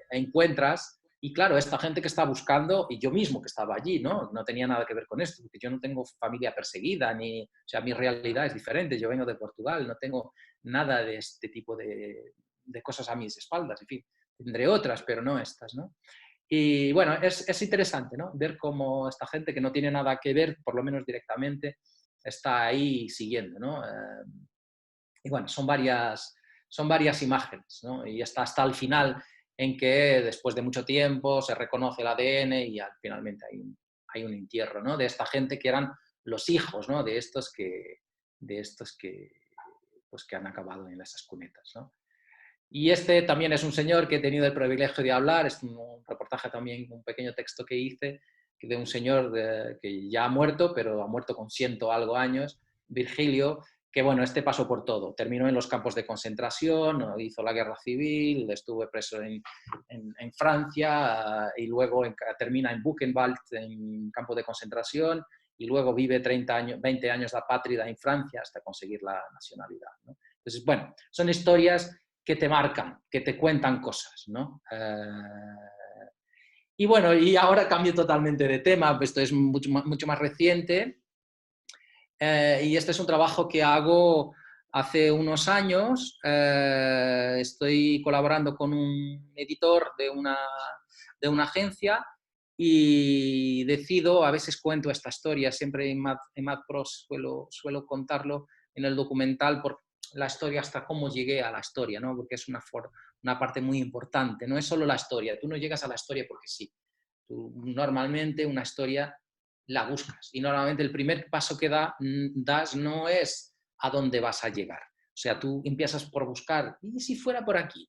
encuentras. Y claro, esta gente que está buscando, y yo mismo que estaba allí, ¿no? No tenía nada que ver con esto, porque yo no tengo familia perseguida, o sea, mi realidad es diferente, yo vengo de Portugal, no tengo nada de este tipo de cosas a mis espaldas, en fin, tendré otras, pero no estas, ¿no? Y bueno, es interesante, ¿no? Ver cómo esta gente que no tiene nada que ver, por lo menos directamente, está ahí siguiendo, ¿no? Y bueno, son varias imágenes, ¿no? Y hasta el final, en que después de mucho tiempo se reconoce el ADN y finalmente hay un entierro, ¿no? De esta gente que eran los hijos, ¿no? De estos que han acabado en esas cunetas, ¿no? Y este también es un señor que he tenido el privilegio de hablar, es un reportaje también, un pequeño texto que hice, de un señor que ya ha muerto, pero ha muerto con 100 algo años, Virgilio, que bueno, este pasó por todo. Terminó en los campos de concentración, hizo la guerra civil, estuvo preso en Francia, y luego termina en Buchenwald, en campo de concentración, y luego vive 20 años de apátrida en Francia hasta conseguir la nacionalidad, ¿no? Entonces, bueno, son historias que te marcan, que te cuentan cosas, ¿no? Y bueno, y ahora cambio totalmente de tema, esto es mucho más reciente, y este es un trabajo que hago hace unos años. Estoy colaborando con un editor de una agencia y decido, a veces cuento esta historia, siempre en MadPro suelo contarlo en el documental, por la historia, hasta cómo llegué a la historia, ¿no? Porque es una parte muy importante, no es solo la historia, tú no llegas a la historia porque sí, tú normalmente una historia la buscas, y normalmente el primer paso que das no es a dónde vas a llegar, o sea, tú empiezas por buscar, ¿y si fuera por aquí?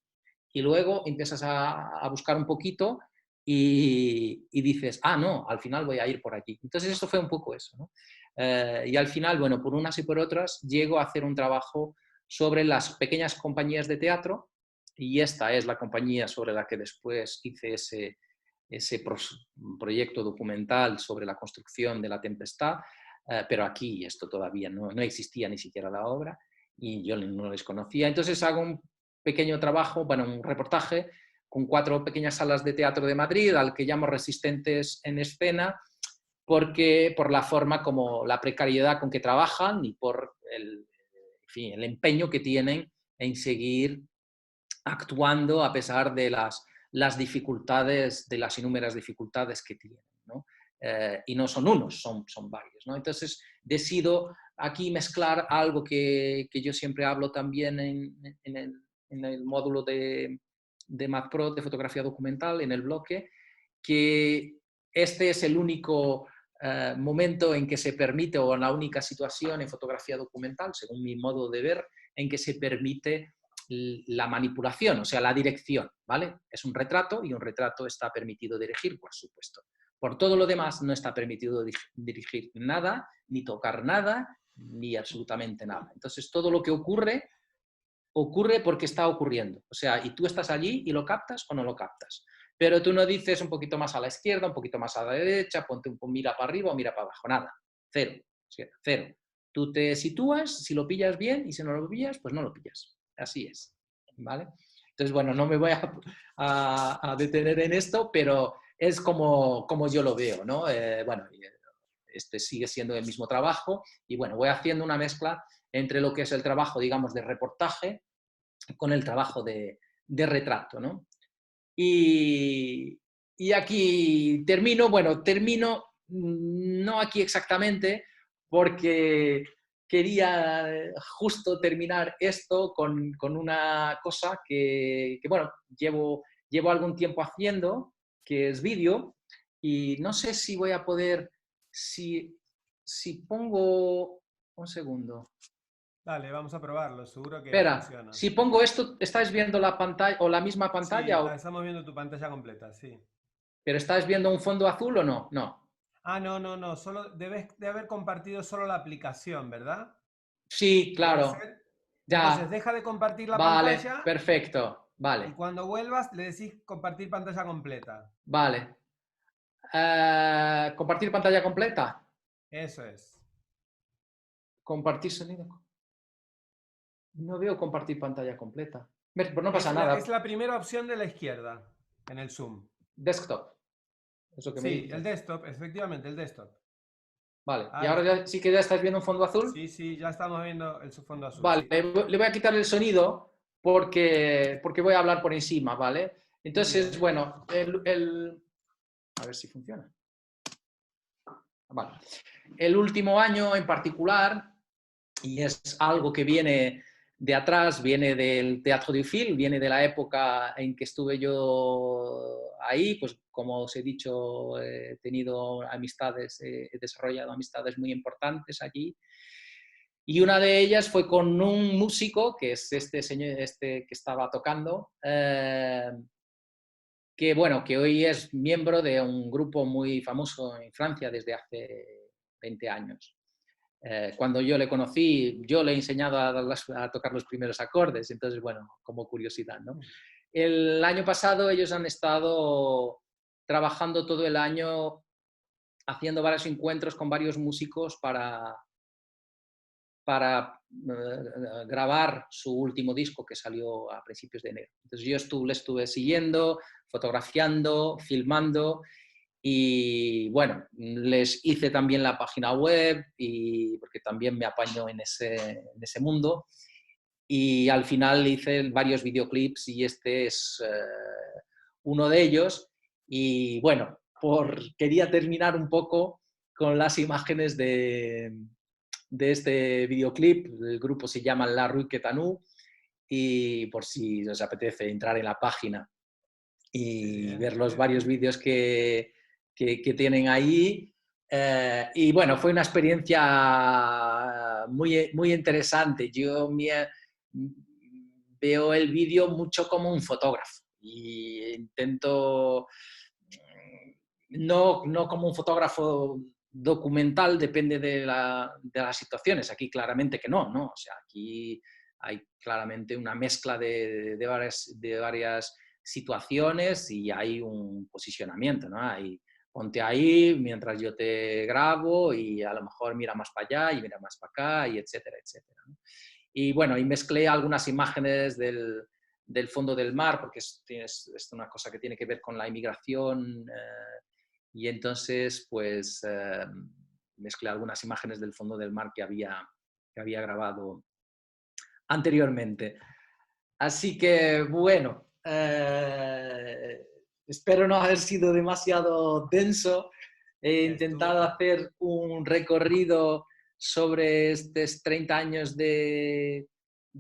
Y luego empiezas a buscar un poquito y dices, ah, no, al final voy a ir por aquí. Entonces esto fue un poco eso, ¿no? Y al final, bueno, por unas y por otras, llego a hacer un trabajo sobre las pequeñas compañías de teatro, y esta es la compañía sobre la que después hice ese proyecto documental sobre la construcción de La Tempestad, pero aquí esto todavía no existía ni siquiera la obra, y yo no les conocía. Entonces hago un pequeño trabajo, bueno, un reportaje con 4 pequeñas salas de teatro de Madrid, al que llamo Resistentes en Escena, porque por la forma como la precariedad con que trabajan y por el empeño que tienen en seguir actuando a pesar de las dificultades, de las innumerables dificultades que tienen, ¿no? Y no son unos, son varios, ¿no? Entonces decido aquí mezclar algo que yo siempre hablo también en el módulo de MadPro de fotografía documental, en el bloque, que este es el único momento en que se permite, o en la única situación en fotografía documental, según mi modo de ver, en que se permite la manipulación, o sea, la dirección, ¿vale? Es un retrato y un retrato está permitido dirigir, por supuesto. Por todo lo demás no está permitido dirigir nada, ni tocar nada, ni absolutamente nada. Entonces, todo lo que ocurre, ocurre porque está ocurriendo. O sea, y tú estás allí y lo captas o no lo captas. Pero tú no dices un poquito más a la izquierda, un poquito más a la derecha, mira para arriba o mira para abajo, nada. Cero, o sea, cero. Tú te sitúas, si lo pillas bien, y si no lo pillas, pues no lo pillas. Así es, ¿vale? Entonces, bueno, no me voy a detener en esto, pero es como yo lo veo, ¿no? Bueno, este sigue siendo el mismo trabajo y, bueno, voy haciendo una mezcla entre lo que es el trabajo, digamos, de reportaje con el trabajo de retrato, ¿no? Y aquí termino, bueno, termino no aquí exactamente, porque quería justo terminar esto con una cosa que bueno, llevo algún tiempo haciendo, que es vídeo, y no sé si voy a poder, si pongo, un segundo. Dale, vamos a probarlo, seguro que Espera, funciona. si pongo esto, ¿estáis viendo la pantalla o la misma pantalla? Sí, estamos viendo tu pantalla completa, sí. ¿Pero estáis viendo un fondo azul o no? No. Ah, no, solo debes de haber compartido solo la aplicación, ¿verdad? Sí, claro. Ya. Entonces deja de compartir la Vale, pantalla. perfecto. Vale. Y cuando vuelvas le decís compartir pantalla completa. Vale. ¿Compartir pantalla completa? Eso es. Compartir sonido. No veo compartir pantalla completa. Pero no pasa nada. Es la primera opción de la izquierda en el Zoom. Desktop. Eso que me Sí, dice. el desktop, efectivamente, el desktop. Vale. Ahí ¿Y ahora está. ya, sí que ya estáis viendo un fondo azul? Sí, ya estamos viendo el fondo azul. Vale, Sí. le voy a quitar el sonido porque voy a hablar por encima, ¿vale? Entonces, bueno, a ver si funciona. Vale. El último año en particular, y es algo que viene de atrás, viene del Teatro du Fil, viene de la época en que estuve yo ahí, pues como os he dicho, he tenido amistades, he desarrollado amistades muy importantes allí. Y una de ellas fue con un músico, que es este señor que estaba tocando, que bueno, que hoy es miembro de un grupo muy famoso en Francia desde hace 20 años. Cuando yo le conocí, yo le he enseñado a tocar los primeros acordes, entonces, bueno, como curiosidad, ¿no? El año pasado ellos han estado trabajando todo el año haciendo varios encuentros con varios músicos para grabar su último disco que salió a principios de enero. Entonces yo le estuve siguiendo, fotografiando, filmando y bueno, les hice también la página web porque también me apaño en ese mundo y al final hice varios videoclips y este es uno de ellos y bueno, quería terminar un poco con las imágenes de este videoclip. El grupo se llama La Rue Quétanu y por si os apetece entrar en la página y ver los varios vídeos que tienen ahí. Y bueno, fue una experiencia muy, muy interesante. Yo veo el vídeo mucho como un fotógrafo y intento, no como un fotógrafo documental, depende de las situaciones. Aquí claramente que no. O sea, aquí hay claramente una mezcla de varias situaciones y hay un posicionamiento, ¿no? Ponte ahí mientras yo te grabo y a lo mejor mira más para allá y mira más para acá y etcétera, etcétera, ¿no? Y bueno, y mezclé algunas imágenes del fondo del mar porque es una cosa que tiene que ver con la inmigración y entonces pues mezclé algunas imágenes del fondo del mar que había grabado anteriormente. Así que bueno, espero no haber sido demasiado denso. He intentado hacer un recorrido sobre estos 30 años de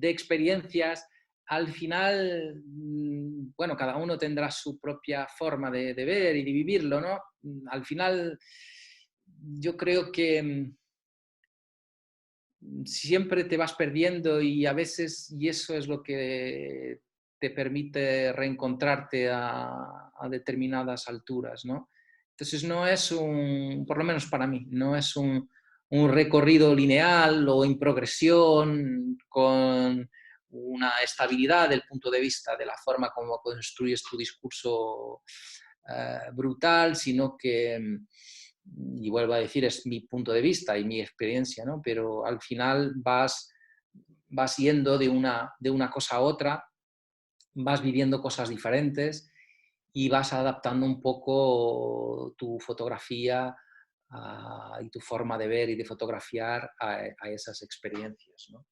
experiencias. Al final, bueno, cada uno tendrá su propia forma de ver y de vivirlo, ¿no? Al final, yo creo que siempre te vas perdiendo y a veces, y eso es lo que te permite reencontrarte a determinadas alturas, ¿no? Entonces no es por lo menos para mí, no es un recorrido lineal o en progresión con una estabilidad del punto de vista de la forma como construyes tu discurso brutal, sino que, y vuelvo a decir, es mi punto de vista y mi experiencia, ¿no? Pero al final vas yendo de una cosa a otra, vas viviendo cosas diferentes y vas adaptando un poco tu fotografía y tu forma de ver y de fotografiar a esas experiencias, ¿no?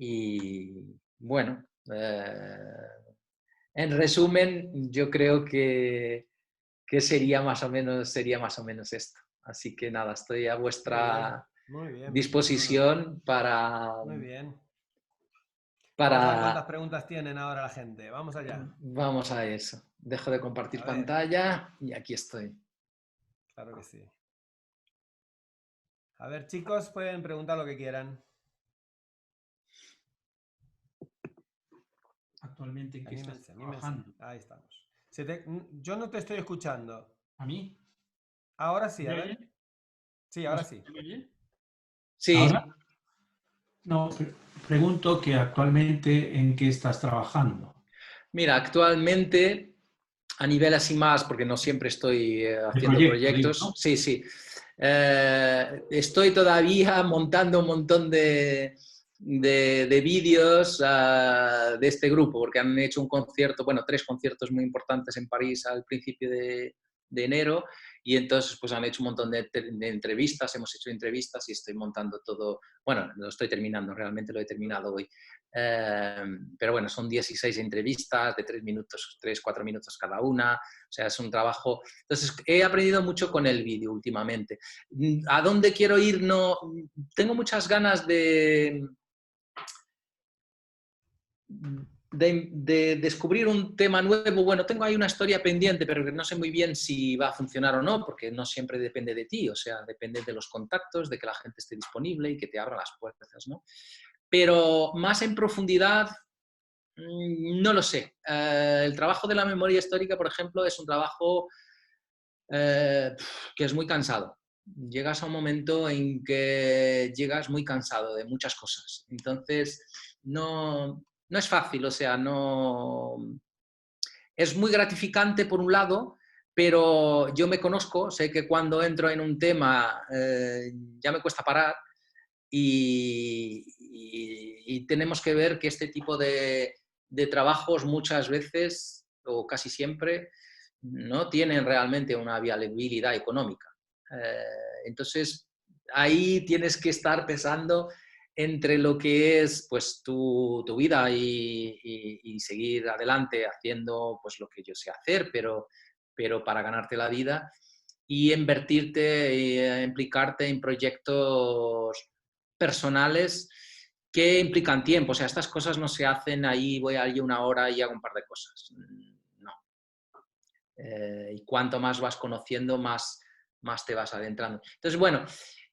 Y bueno, en resumen, yo creo que sería más o menos esto. Así que nada, estoy a vuestra disposición para... Muy bien. Para... Vamos a ver cuántas preguntas tienen ahora la gente. Vamos allá. Vamos a eso. Dejo de compartir pantalla y aquí estoy. Claro que sí. A ver, chicos, pueden preguntar lo que quieran. Actualmente, ¿en qué estás trabajando? Ahí estamos. Yo no te estoy escuchando. ¿A mí? Ahora sí, a ver. Sí, ahora sí. Sí. ¿Ahora? No, pregunto que actualmente en qué estás trabajando. Mira, actualmente, a nivel así más, porque no siempre estoy haciendo proyectos. ¿No? Sí, sí. Estoy todavía montando un montón de vídeos de este grupo, porque han hecho un concierto, bueno, 3 conciertos muy importantes en París al principio de enero, y entonces pues han hecho un montón de entrevistas, hemos hecho entrevistas y estoy montando todo, bueno, lo estoy terminando, realmente lo he terminado hoy, pero bueno, son 16 entrevistas de 3 minutos, 3-4 minutos cada una, o sea, es un trabajo, entonces he aprendido mucho con el vídeo últimamente. ¿A dónde quiero ir? No, tengo muchas ganas de descubrir un tema nuevo. Bueno, tengo ahí una historia pendiente, pero no sé muy bien si va a funcionar o no, porque no siempre depende de ti, o sea, depende de los contactos, de que la gente esté disponible y que te abra las puertas, ¿no? Pero más en profundidad, no lo sé. El trabajo de la memoria histórica, por ejemplo, es un trabajo que es muy cansado. Llegas a un momento en que llegas muy cansado de muchas cosas. Entonces, no es fácil, o sea, no... Es muy gratificante por un lado, pero yo me conozco, sé que cuando entro en un tema ya me cuesta parar y tenemos que ver que este tipo de trabajos muchas veces, o casi siempre, no tienen realmente una viabilidad económica. Entonces, ahí tienes que estar pensando entre lo que es pues, tu vida y seguir adelante haciendo pues, lo que yo sé hacer, pero para ganarte la vida, y invertirte, implicarte en proyectos personales que implican tiempo. O sea, estas cosas no se hacen ahí, voy allí una hora y hago un par de cosas. No. Y cuanto más vas conociendo, más te vas adentrando. Entonces, bueno,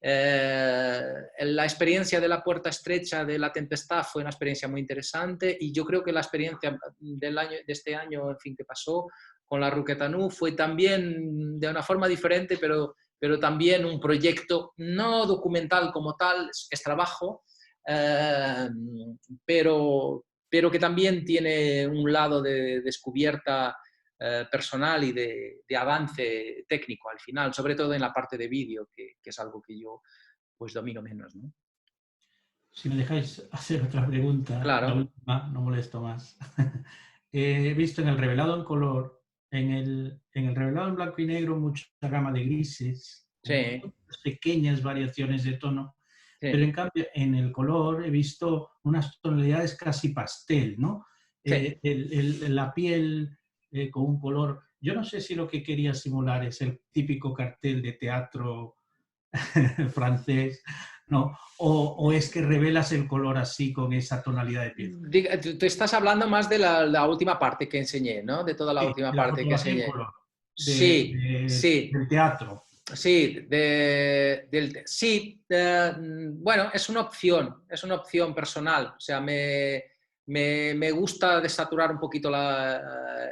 la experiencia de la puerta estrecha de La Tempestad fue una experiencia muy interesante, y yo creo que la experiencia de este año, en fin, que pasó con la Roquetanú fue también de una forma diferente, pero también un proyecto no documental como tal, es trabajo, pero que también tiene un lado de descubierta personal y de avance técnico al final, sobre todo en la parte de vídeo, que es algo que yo pues domino menos, ¿no? Si me dejáis hacer otra pregunta, claro. La última, no molesto más. He visto en el revelado en color, en el revelado en blanco y negro, mucha gama de grises, sí. Pequeñas variaciones de tono, sí. Pero en cambio en el color he visto unas tonalidades casi pastel, ¿no? Sí. La piel con un color, yo no sé si lo que quería simular es el típico cartel de teatro francés, ¿no? O es que revelas el color así con esa tonalidad de piel. Tú estás hablando más de la última parte que enseñé, ¿no? De toda la última parte que enseñé. Sí. Del teatro. Sí, bueno, es una opción personal. O sea, me gusta desaturar un poquito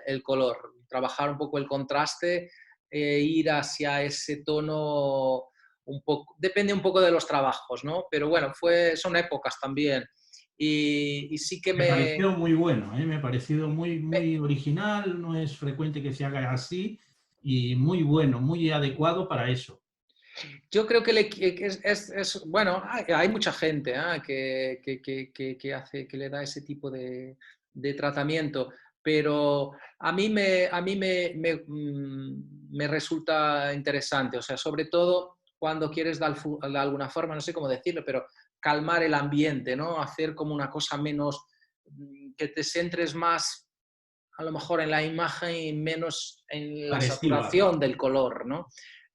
el color, trabajar un poco el contraste, ir hacia ese tono un poco, depende un poco de los trabajos, ¿no? Pero bueno, son épocas también. Y sí que me pareció muy bueno, ¿eh? Me ha parecido muy original, no es frecuente que se haga así, y muy bueno, muy adecuado para eso. Yo creo que bueno, hay mucha gente que le da ese tipo de tratamiento, pero a mí me resulta interesante, o sea, sobre todo cuando quieres de alguna forma, no sé cómo decirlo, pero calmar el ambiente, ¿no? Hacer como una cosa menos, que te centres más a lo mejor en la imagen y menos en la saturación del color, ¿no?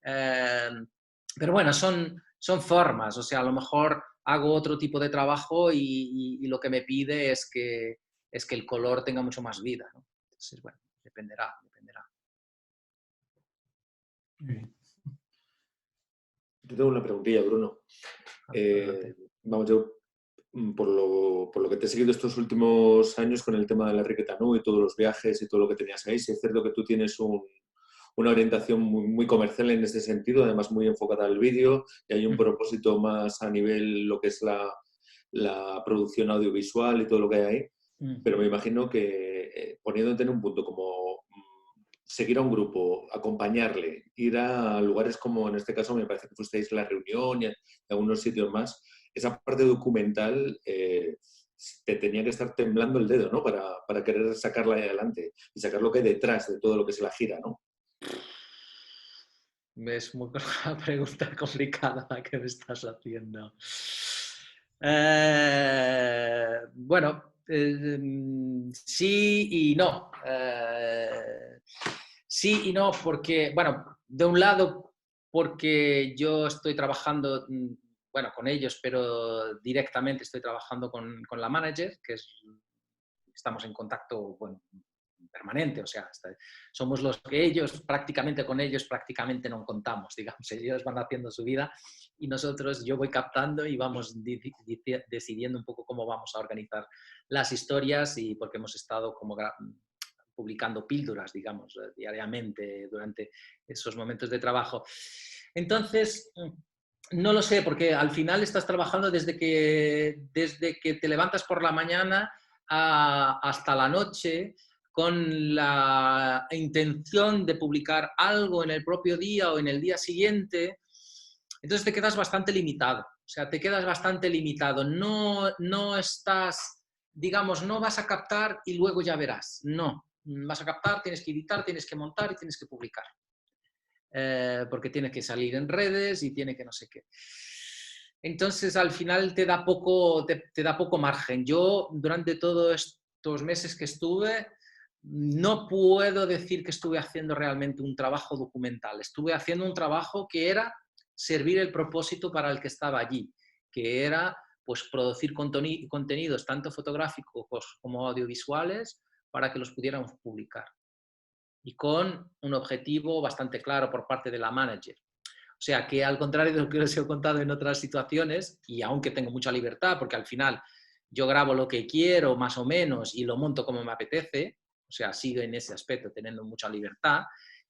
Pero bueno, son formas, o sea, a lo mejor hago otro tipo de trabajo y lo que me pide es que el color tenga mucho más vida, ¿no? Entonces, bueno, dependerá. Yo tengo una preguntilla, Bruno. Vamos, yo por lo que te he seguido estos últimos años con el tema de la Riqueta Nu y todos los viajes y todo lo que tenías ahí, sí es cierto que tú tienes una orientación muy comercial en ese sentido, además muy enfocada al vídeo, y hay un propósito más a nivel lo que es la producción audiovisual y todo lo que hay ahí. Pero me imagino que poniéndote en un punto como seguir a un grupo, acompañarle, ir a lugares como en este caso me parece que fuisteis La Reunión y a algunos sitios más, esa parte documental te tenía que estar temblando el dedo, ¿no? Para querer sacarla adelante y sacar lo que hay detrás de todo lo que es la gira, ¿no? Es muy una pregunta complicada la que me estás haciendo. Bueno, sí y no. Sí y no, porque, bueno, de un lado, porque yo estoy trabajando, bueno, con ellos, pero directamente estoy trabajando con la manager, estamos en contacto, bueno, permanente, o sea, somos los que ellos, prácticamente con ellos, prácticamente no contamos, digamos, ellos van haciendo su vida y yo voy captando y vamos decidiendo un poco cómo vamos a organizar las historias y porque hemos estado como publicando píldoras, digamos, diariamente durante esos momentos de trabajo. Entonces, no lo sé, porque al final estás trabajando desde que te levantas por la mañana hasta la noche con la intención de publicar algo en el propio día o en el día siguiente. Entonces te quedas bastante limitado. O sea, te quedas bastante limitado. No estás, digamos, no vas a captar y luego ya verás. No. Vas a captar, tienes que editar, tienes que montar y tienes que publicar. Porque tiene que salir en redes y tiene que no sé qué. Entonces, al final te da poco margen. Yo, durante todos estos meses que estuve, no puedo decir que estuve haciendo realmente un trabajo documental. Estuve haciendo un trabajo que era servir el propósito para el que estaba allí, que era pues, producir contenidos tanto fotográficos como audiovisuales para que los pudiéramos publicar. Y con un objetivo bastante claro por parte de la manager. O sea, que al contrario de lo que os he contado en otras situaciones, y aunque tengo mucha libertad, porque al final yo grabo lo que quiero más o menos y lo monto como me apetece, o sea, sigo en ese aspecto teniendo mucha libertad,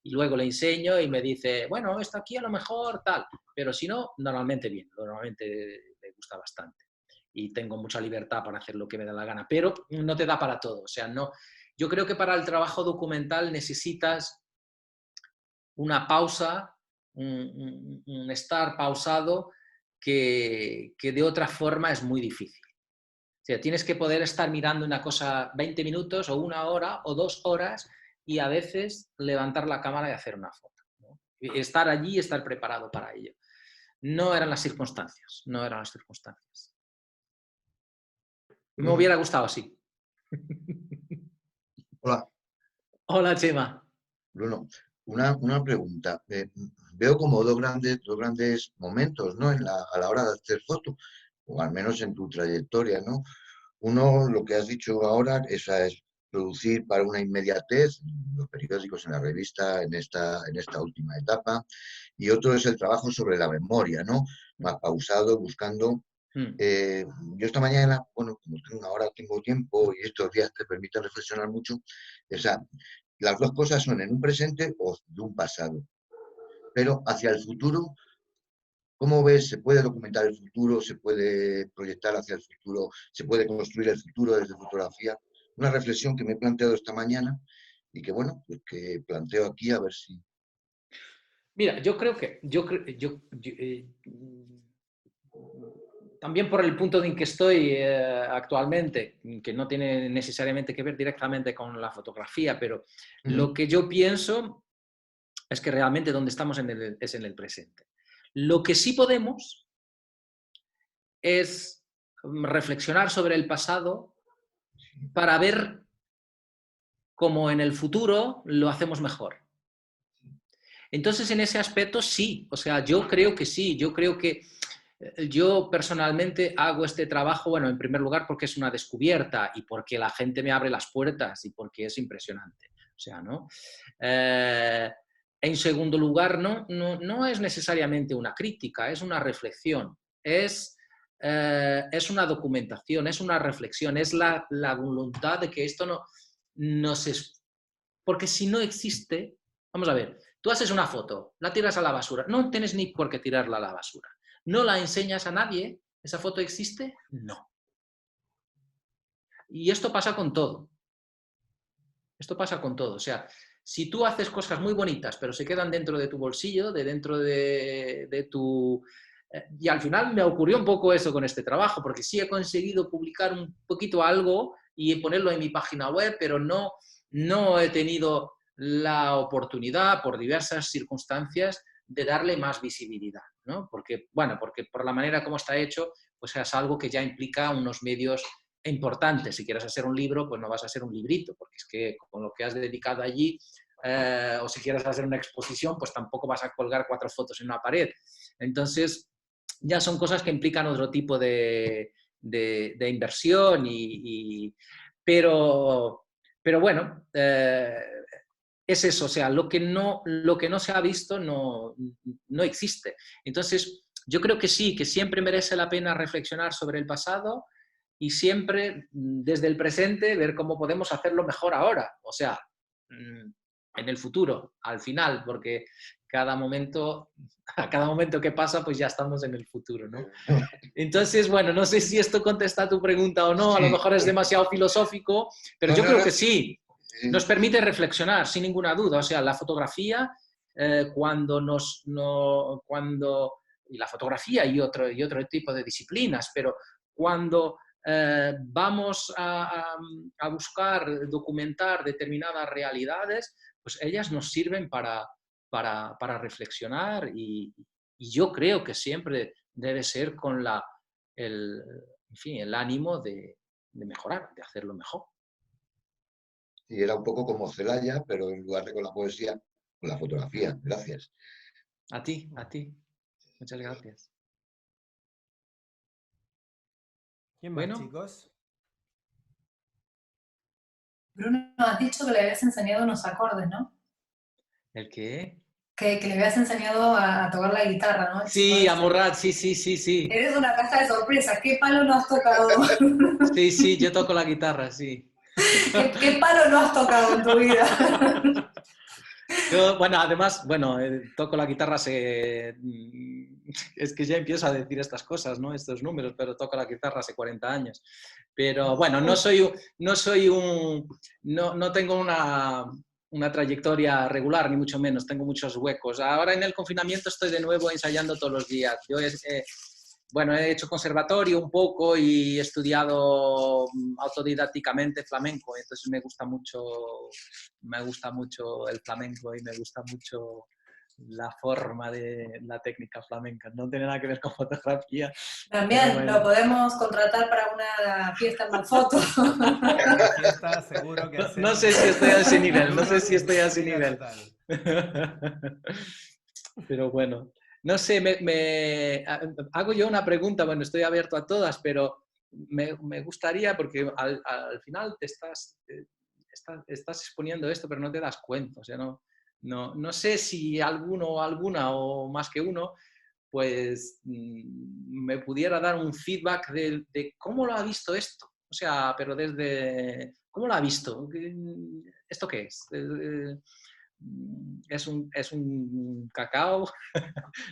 y luego le enseño y me dice, bueno, esto aquí a lo mejor tal, pero si no, normalmente bien, normalmente me gusta bastante. Y tengo mucha libertad para hacer lo que me da la gana, pero no te da para todo, o sea, no. Yo creo que para el trabajo documental necesitas una pausa, un estar pausado que de otra forma es muy difícil. O sea, tienes que poder estar mirando una cosa 20 minutos o 1 hora o 2 horas y a veces levantar la cámara y hacer una foto, ¿no? Y estar allí y estar preparado para ello. No eran las circunstancias, no eran las circunstancias. Me hubiera gustado así. Hola. Hola, Chema. Bruno, una pregunta. Veo como dos grandes momentos, ¿no? A la hora de hacer fotos, o al menos en tu trayectoria, ¿no? Uno, lo que has dicho ahora, esa es producir para una inmediatez, en los periódicos, en la revista, en esta última etapa. Y otro es el trabajo sobre la memoria, ¿no? Más pausado, buscando. Yo esta mañana, bueno, como ahora tengo tiempo y estos días te permiten reflexionar mucho, o sea, las dos cosas son en un presente o de un pasado. Pero hacia el futuro, ¿cómo ves? ¿Se puede documentar el futuro? ¿Se puede proyectar hacia el futuro? ¿Se puede construir el futuro desde fotografía? Una reflexión que me he planteado esta mañana y que, bueno, pues que planteo aquí a ver si... Mira, yo creo que... también por el punto en que estoy actualmente, que no tiene necesariamente que ver directamente con la fotografía, pero lo que yo pienso es que realmente donde estamos es en el presente. Lo que sí podemos es reflexionar sobre el pasado para ver cómo en el futuro lo hacemos mejor. Entonces, en ese aspecto sí, o sea, yo creo que sí, yo creo que yo personalmente hago este trabajo, bueno, en primer lugar porque es una descubierta y porque la gente me abre las puertas y porque es impresionante, o sea, ¿no? En segundo lugar, no es necesariamente una crítica, es una reflexión, es una documentación, es una reflexión, es la voluntad de que esto no se... Porque si no existe, vamos a ver, tú haces una foto, la tiras a la basura, no tienes ni por qué tirarla a la basura. ¿No la enseñas a nadie? ¿Esa foto existe? No. Y esto pasa con todo. Esto pasa con todo. O sea, si tú haces cosas muy bonitas, pero se quedan dentro de tu bolsillo, dentro de tu... Y al final me ocurrió un poco eso con este trabajo, porque sí he conseguido publicar un poquito algo y ponerlo en mi página web, pero no he tenido la oportunidad, por diversas circunstancias, de darle más visibilidad, ¿no? Porque por la manera como está hecho, pues es algo que ya implica unos medios importantes. Si quieres hacer un libro, pues no vas a hacer un librito, porque es que con lo que has dedicado allí, o si quieres hacer una exposición, pues tampoco vas a colgar 4 fotos en una pared. Entonces, ya son cosas que implican otro tipo de inversión, pero bueno, es eso, o sea, lo que no se ha visto no existe. Entonces, yo creo que sí, que siempre merece la pena reflexionar sobre el pasado y siempre desde el presente ver cómo podemos hacerlo mejor ahora, o sea, en el futuro, al final, porque a cada momento que pasa, pues ya estamos en el futuro, ¿no? Entonces, bueno, no sé si esto contesta a tu pregunta o no, a lo mejor es demasiado filosófico, pero yo creo que sí. Nos permite reflexionar, sin ninguna duda. O sea, la fotografía, y la fotografía y otro tipo de disciplinas, pero cuando vamos a buscar, documentar determinadas realidades, pues ellas nos sirven para reflexionar y yo creo que siempre debe ser con el ánimo de mejorar, de hacerlo mejor. Y era un poco como Celaya, pero en lugar de con la poesía, con la fotografía. Gracias. A ti. Muchas gracias. ¿Quién más, chicos? Bruno, has dicho que le habías enseñado unos acordes, ¿no? ¿El qué? Que le habías enseñado a tocar la guitarra, ¿no? Sí, a Morrat, sí. Eres una caja de sorpresas. ¿Qué palo no has tocado? Sí, yo toco la guitarra, sí. ¿Qué palo no has tocado en tu vida? Yo, además, toco la guitarra es que ya empiezo a decir estas cosas, ¿no? Estos números, pero toco la guitarra hace 40 años. Pero bueno, no tengo una trayectoria regular, ni mucho menos, tengo muchos huecos. Ahora en el confinamiento estoy de nuevo ensayando todos los días. Yo he hecho conservatorio un poco y he estudiado autodidácticamente flamenco, entonces me gusta mucho el flamenco y me gusta mucho la forma de la técnica flamenca. No tiene nada que ver con fotografía. También bueno, lo podemos contratar para una fiesta en foto. Fiesta, seguro que no sé si estoy a ese nivel, Pero bueno. No sé, hago yo una pregunta, estoy abierto a todas, pero me gustaría, porque al final estás exponiendo esto, pero no te das cuenta. O sea, no sé si alguno o alguna, o más que uno, pues me pudiera dar un feedback de cómo lo ha visto esto. O sea, pero desde... ¿Cómo lo ha visto? ¿Esto qué es? ¿Es un cacao?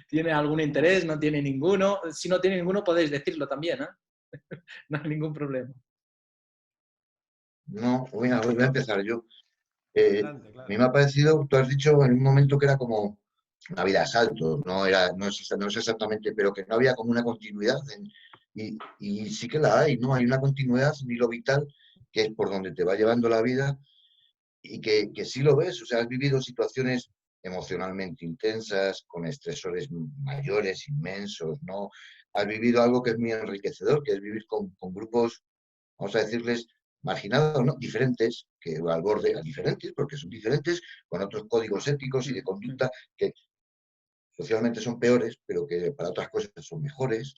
¿Tiene algún interés? ¿No tiene ninguno? Si no tiene ninguno, podéis decirlo también, ¿eh? No hay ningún problema. No, voy a empezar yo. Adelante, claro. A mí me ha parecido, tú has dicho en un momento que era como una vida a saltos, no es exactamente, pero que no había como una continuidad. Y sí que la hay, ¿no? Hay una continuidad en hilo vital, que es por donde te va llevando la vida, y que sí lo ves. O sea, has vivido situaciones emocionalmente intensas, con estresores mayores, inmensos, ¿no? Has vivido algo que es muy enriquecedor, que es vivir con grupos, vamos a decirles, marginados, ¿no? Diferentes, que al borde, diferentes, porque son diferentes, con otros códigos éticos y de conducta que socialmente son peores, pero que para otras cosas son mejores,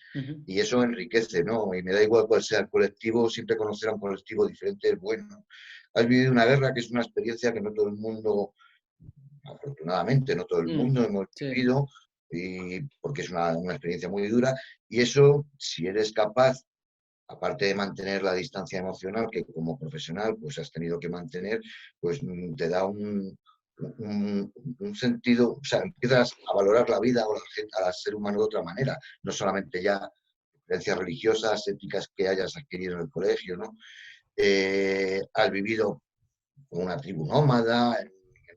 y eso enriquece, ¿no? Y me da igual cuál sea el colectivo, siempre conocer a un colectivo diferente es bueno. Has vivido una guerra que es una experiencia que no todo el mundo, afortunadamente, no todo el mundo hemos vivido, y porque es una experiencia muy dura, y eso, si eres capaz, aparte de mantener la distancia emocional que como profesional pues has tenido que mantener, pues te da un sentido, o sea, empiezas a valorar la vida o al ser humano de otra manera, no solamente ya creencias religiosas, éticas que hayas adquirido en el colegio, ¿no? Has vivido con una tribu nómada, en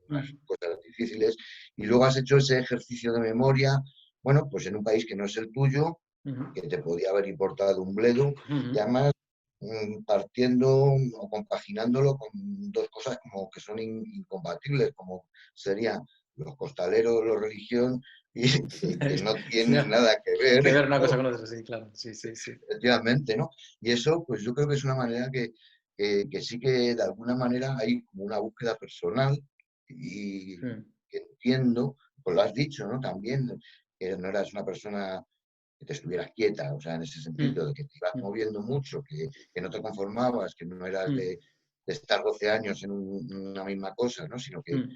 unas cosas difíciles, y luego has hecho ese ejercicio de memoria, bueno, pues en un país que no es el tuyo, que te podía haber importado un bledo, y además partiendo o compaginándolo con dos cosas como que son incompatibles, como serían los costaleros, la religión, y que no tienen nada que ver. Que ver una cosa con otra, sí, claro. Sí. Efectivamente, ¿no? Y eso, pues yo creo que es una manera que sí que de alguna manera hay como una búsqueda personal y que entiendo, pues lo has dicho, ¿no? También, que no eras una persona que te estuvieras quieta, o sea, en ese sentido, de que te ibas moviendo mucho, que no te conformabas, que no eras de estar 12 años en una misma cosa, ¿no? Sino que...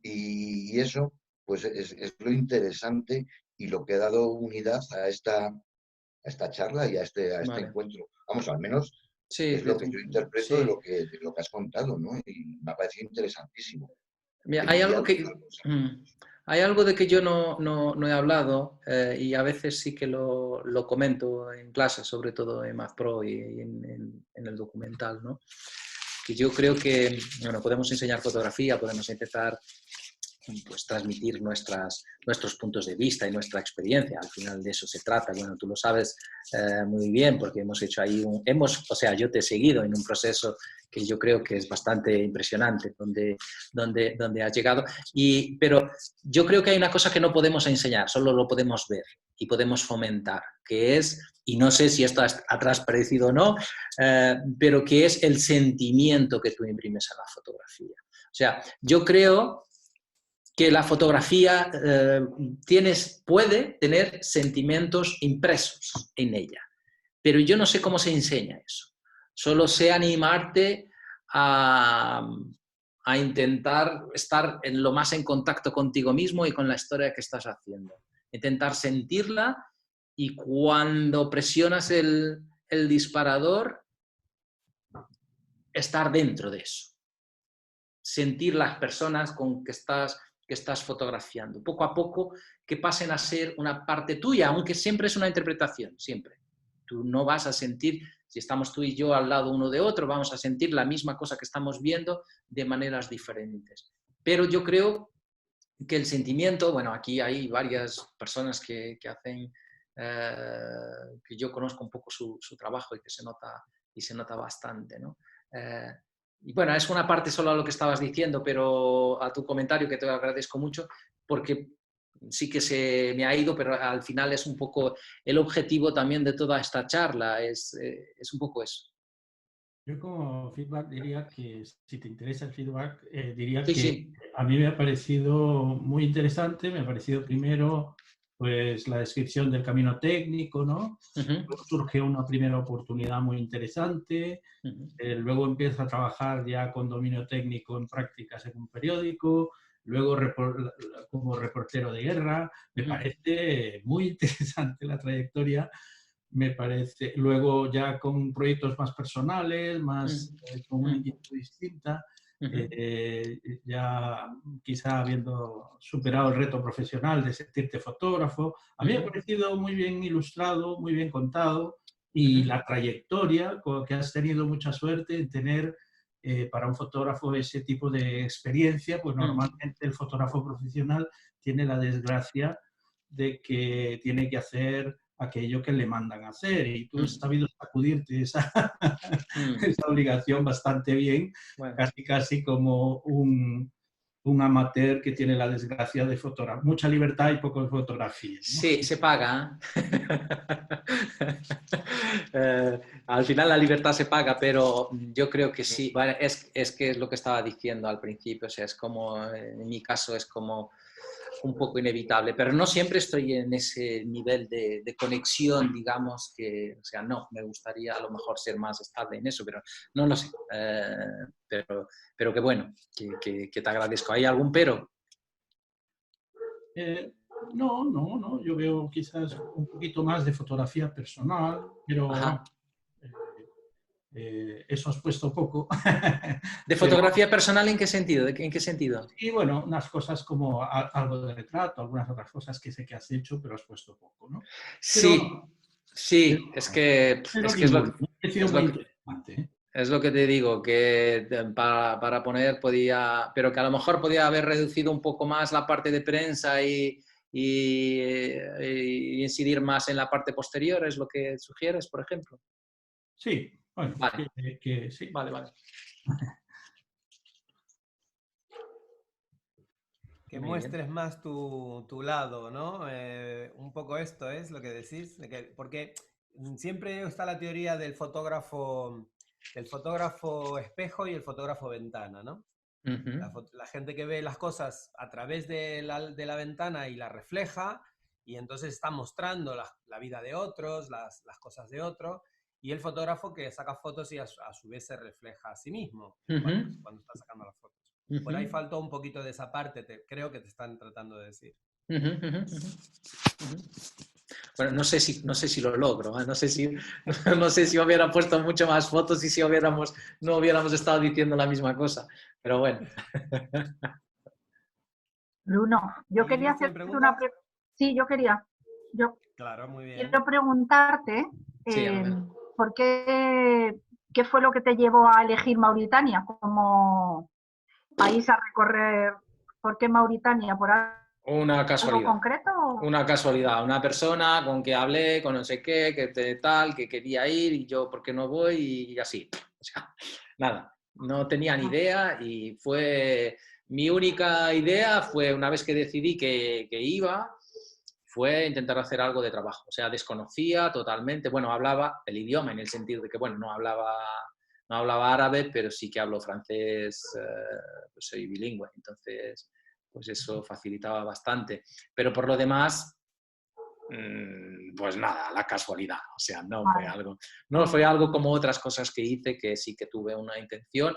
Y eso, pues es lo interesante y lo que ha dado unidad a esta charla y a este encuentro. Vamos, al menos es lo que yo interpreto de lo que has contado, ¿no? Y me ha parecido interesantísimo. Mira, hay algo de que yo no he hablado y a veces sí que lo comento en clase, sobre todo en MathPro y en el documental, ¿no? Que yo creo que, bueno, podemos enseñar fotografía, podemos intentar pues transmitir nuestros puntos de vista y nuestra experiencia. Al final de eso se trata. Bueno, tú lo sabes muy bien porque hemos hecho ahí yo te he seguido en un proceso que yo creo que es bastante impresionante donde has llegado. Pero yo creo que hay una cosa que no podemos enseñar, solo lo podemos ver y podemos fomentar, que es, y no sé si esto ha transparecido o no, pero que es el sentimiento que tú imprimes a la fotografía. O sea, yo creo que la fotografía puede tener sentimientos impresos en ella, pero yo no sé cómo se enseña eso. Solo sé animarte a intentar estar lo más en contacto contigo mismo y con la historia que estás haciendo. Intentar sentirla y cuando presionas el disparador, estar dentro de eso. Sentir las personas con que estás fotografiando. Poco a poco que pasen a ser una parte tuya, aunque siempre es una interpretación, siempre. Tú no vas a sentir, si estamos tú y yo al lado uno de otro, vamos a sentir la misma cosa que estamos viendo de maneras diferentes. Pero yo creo que el sentimiento, bueno, aquí hay varias personas que hacen, que yo conozco un poco su trabajo y que se nota bastante, ¿no? Y bueno, es una parte solo a lo que estabas diciendo, pero a tu comentario que te agradezco mucho, porque sí que se me ha ido, pero al final es un poco el objetivo también de toda esta charla, es un poco eso. Yo como feedback diría que, si te interesa el feedback, diría Sí, que sí. a mí me ha parecido muy interesante, me ha parecido primero pues la descripción del camino técnico, ¿no? Luego surge una primera oportunidad muy interesante, luego empiezo a trabajar ya con dominio técnico en prácticas en un periódico, luego como reportero de guerra. Me parece muy interesante la trayectoria, me parece. Luego ya con proyectos más personales, más con una inquietud distinta. Ya quizá habiendo superado el reto profesional de sentirte fotógrafo. A mí me ha parecido muy bien ilustrado, muy bien contado, y la trayectoria, que has tenido mucha suerte en tener para un fotógrafo ese tipo de experiencia, pues normalmente el fotógrafo profesional tiene la desgracia de que tiene que hacer aquello que le mandan a hacer, y tú has sabido sacudirte esa obligación bastante bien, Bueno. casi como un amateur que tiene la desgracia de fotografiar. Mucha libertad y poco de fotografía, ¿no? Sí, se paga. Al final la libertad se paga, pero yo creo que sí. Bueno, es que es lo que estaba diciendo al principio, o sea, es como, en mi caso es como un poco inevitable, pero no siempre estoy en ese nivel de conexión, digamos, que, o sea, no, me gustaría a lo mejor ser más estable en eso, pero no lo sé, pero que bueno, que te agradezco. ¿Hay algún pero? No, yo veo quizás un poquito más de fotografía personal, pero eso has puesto poco. ¿De fotografía personal en qué sentido? ¿En qué sentido? Y bueno, unas cosas como algo de retrato, algunas otras cosas que sé que has hecho, pero has puesto poco, ¿no? Sí, es que es lo que te digo, que para poner podía, pero que a lo mejor podía haber reducido un poco más la parte de prensa y incidir más en la parte posterior, ¿es lo que sugieres, por ejemplo? Sí, bueno, vale. Sí. Vale. Que muestres más tu lado, ¿no? Un poco esto es lo que decís, porque siempre está la teoría del fotógrafo espejo y el fotógrafo ventana, ¿no? La gente que ve las cosas a través de la ventana y la refleja, y entonces está mostrando la vida de otros, las cosas de otros, y el fotógrafo que saca fotos y a su vez se refleja a sí mismo cuando está sacando las fotos. Por ahí faltó un poquito de esa parte, creo que te están tratando de decir. Bueno, no sé si lo logro, no sé si hubiera puesto mucho más fotos y si no hubiéramos estado diciendo la misma cosa, pero bueno. Bruno, yo quería hacerte una pregunta. Sí, yo quería. Claro, muy bien. Quiero preguntarte Sí, ¿por qué fue lo que te llevó a elegir Mauritania como país a recorrer? ¿Por qué Mauritania? ¿Por una casualidad. algo concreto? Una casualidad, una persona con que hablé, con no sé qué, que quería ir y yo, ¿por qué no voy? Y así. O sea, nada, no tenía ni idea y mi única idea fue, una vez que decidí que iba, fue intentar hacer algo de trabajo. O sea, desconocía totalmente, bueno, hablaba el idioma en el sentido de que, bueno, no hablaba árabe, pero sí que hablo francés, pues soy bilingüe, entonces pues eso facilitaba bastante. Pero por lo demás, pues nada, la casualidad. O sea, no fue algo como otras cosas que hice, que sí que tuve una intención.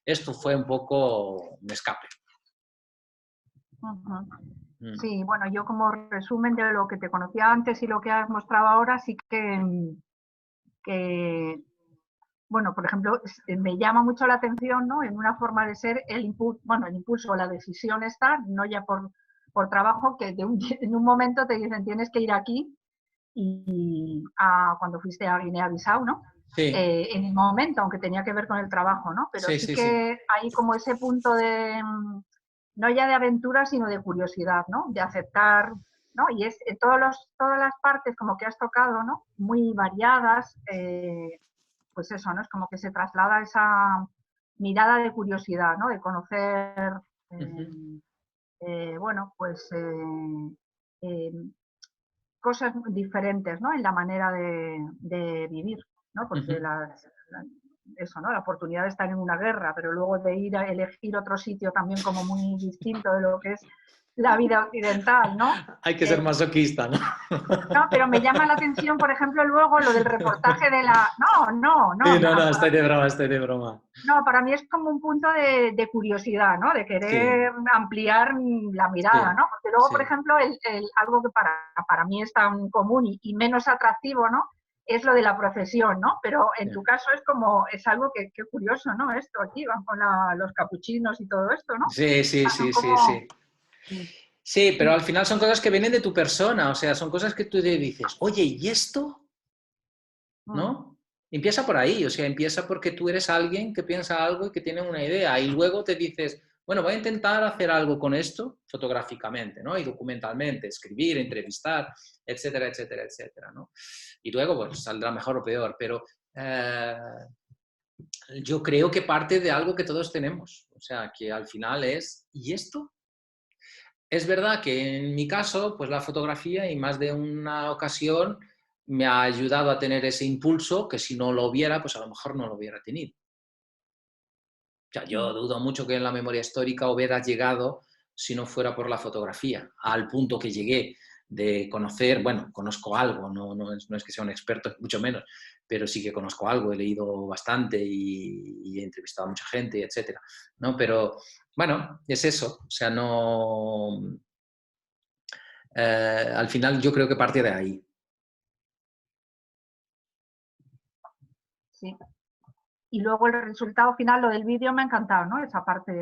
Esto fue un poco un escape. Sí, bueno, yo como resumen de lo que te conocía antes y lo que has mostrado ahora, sí que bueno, por ejemplo, me llama mucho la atención, ¿no? En una forma de ser el impulso o la decisión está, no ya por trabajo, que en un momento te dicen tienes que ir aquí, y cuando fuiste a Guinea-Bissau, ¿no? Sí. En el momento, aunque tenía que ver con el trabajo, ¿no? Pero sí que hay como ese punto de, no ya de aventura, sino de curiosidad, ¿no? De aceptar, ¿no? Y es todas las partes como que has tocado, ¿no? Muy variadas, pues eso, ¿no? Es como que se traslada esa mirada de curiosidad, ¿no? De conocer, bueno, pues cosas diferentes, ¿no? En la manera de vivir, ¿no? Porque eso, ¿no? La oportunidad de estar en una guerra, pero luego de ir a elegir otro sitio también como muy distinto de lo que es la vida occidental, ¿no? Hay que ser masoquista, ¿no? No, pero me llama la atención, por ejemplo, luego lo del reportaje de la... No, Sí, no, estoy de broma. No, para mí es como un punto de curiosidad, ¿no? De querer ampliar la mirada, ¿no? Porque luego, por ejemplo, algo que para mí es tan común y menos atractivo, ¿no? Es lo de la profesión, ¿no? Pero en tu caso es algo que curioso, ¿no? Esto aquí, van con los capuchinos y todo esto, ¿no? Sí. Sí, pero al final son cosas que vienen de tu persona, o sea, son cosas que tú te dices, oye, ¿y esto? ¿No? Empieza por ahí, o sea, empieza porque tú eres alguien que piensa algo y que tiene una idea, y luego te dices, bueno, voy a intentar hacer algo con esto fotográficamente, ¿no? Y documentalmente, escribir, entrevistar, etcétera, etcétera, etcétera, ¿no? Y luego, pues, saldrá mejor o peor, pero yo creo que parte de algo que todos tenemos, o sea, que al final es, ¿y esto? Es verdad que en mi caso, pues la fotografía, y más de una ocasión, me ha ayudado a tener ese impulso que si no lo hubiera, pues a lo mejor no lo hubiera tenido. O sea, yo dudo mucho que en la memoria histórica hubiera llegado si no fuera por la fotografía, al punto que llegué de conocer, bueno, conozco algo, no es que sea un experto, mucho menos, pero sí que conozco algo, he leído bastante y he entrevistado a mucha gente, etcétera, ¿no? Pero, bueno, es eso, o sea, no... al final yo creo que parte de ahí. Sí. Y luego el resultado final, lo del vídeo, me ha encantado, ¿no? Esa parte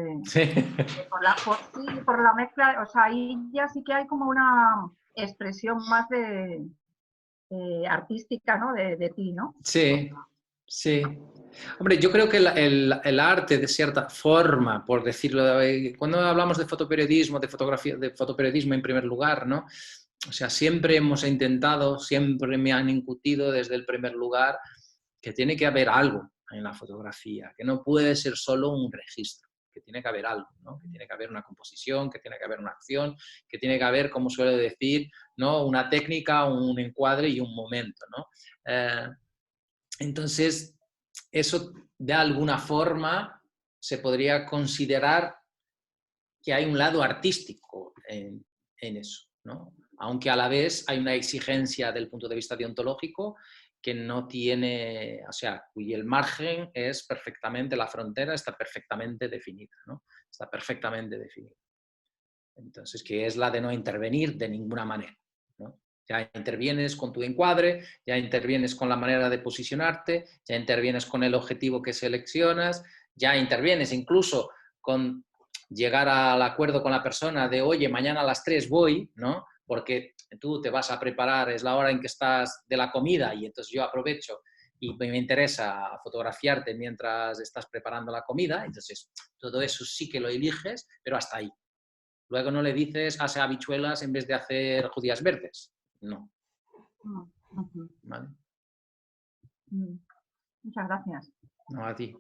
por la mezcla, o sea, ahí ya sí que hay como una expresión más artística, ¿no? De ti, ¿no? Sí. Hombre, yo creo que el arte, de cierta forma, por decirlo, cuando hablamos de fotoperiodismo, de fotografía, de fotoperiodismo en primer lugar, ¿no? O sea, siempre hemos intentado, siempre me han incutido desde el primer lugar que tiene que haber algo en la fotografía, que no puede ser solo un registro, que tiene que haber algo, ¿no? Que tiene que haber una composición, que tiene que haber una acción, que tiene que haber, como suelo decir, ¿no? Una técnica, un encuadre y un momento, ¿no? Entonces, eso de alguna forma se podría considerar que hay un lado artístico en eso, ¿no? Aunque a la vez hay una exigencia del punto de vista deontológico que no tiene, o sea, cuyo el margen es perfectamente, la frontera está perfectamente definida, ¿no? Está perfectamente definida. Entonces, que es la de no intervenir de ninguna manera, ¿no? Ya intervienes con tu encuadre, ya intervienes con la manera de posicionarte, ya intervienes con el objetivo que seleccionas, ya intervienes incluso con llegar al acuerdo con la persona de, oye, mañana a las 3 voy, ¿no? Porque tú te vas a preparar, es la hora en que estás de la comida y entonces yo aprovecho y me interesa fotografiarte mientras estás preparando la comida, entonces todo eso sí que lo eliges, pero hasta ahí. Luego no le dices, hace habichuelas en vez de hacer judías verdes. No. ¿Vale? Muchas gracias. No, a ti.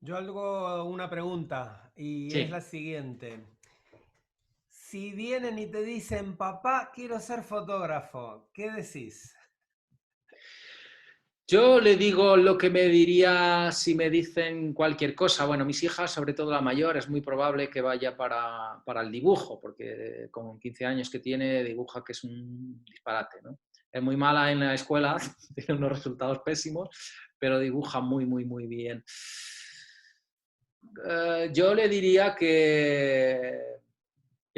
Yo hago una pregunta y es la siguiente. Si vienen y te dicen, papá, quiero ser fotógrafo, ¿qué decís? Yo le digo lo que me diría si me dicen cualquier cosa. Bueno, mis hijas, sobre todo la mayor, es muy probable que vaya para el dibujo, porque con 15 años que tiene, dibuja que es un disparate, ¿no? Es muy mala en la escuela, tiene unos resultados pésimos, pero dibuja muy, muy, muy bien. Yo le diría que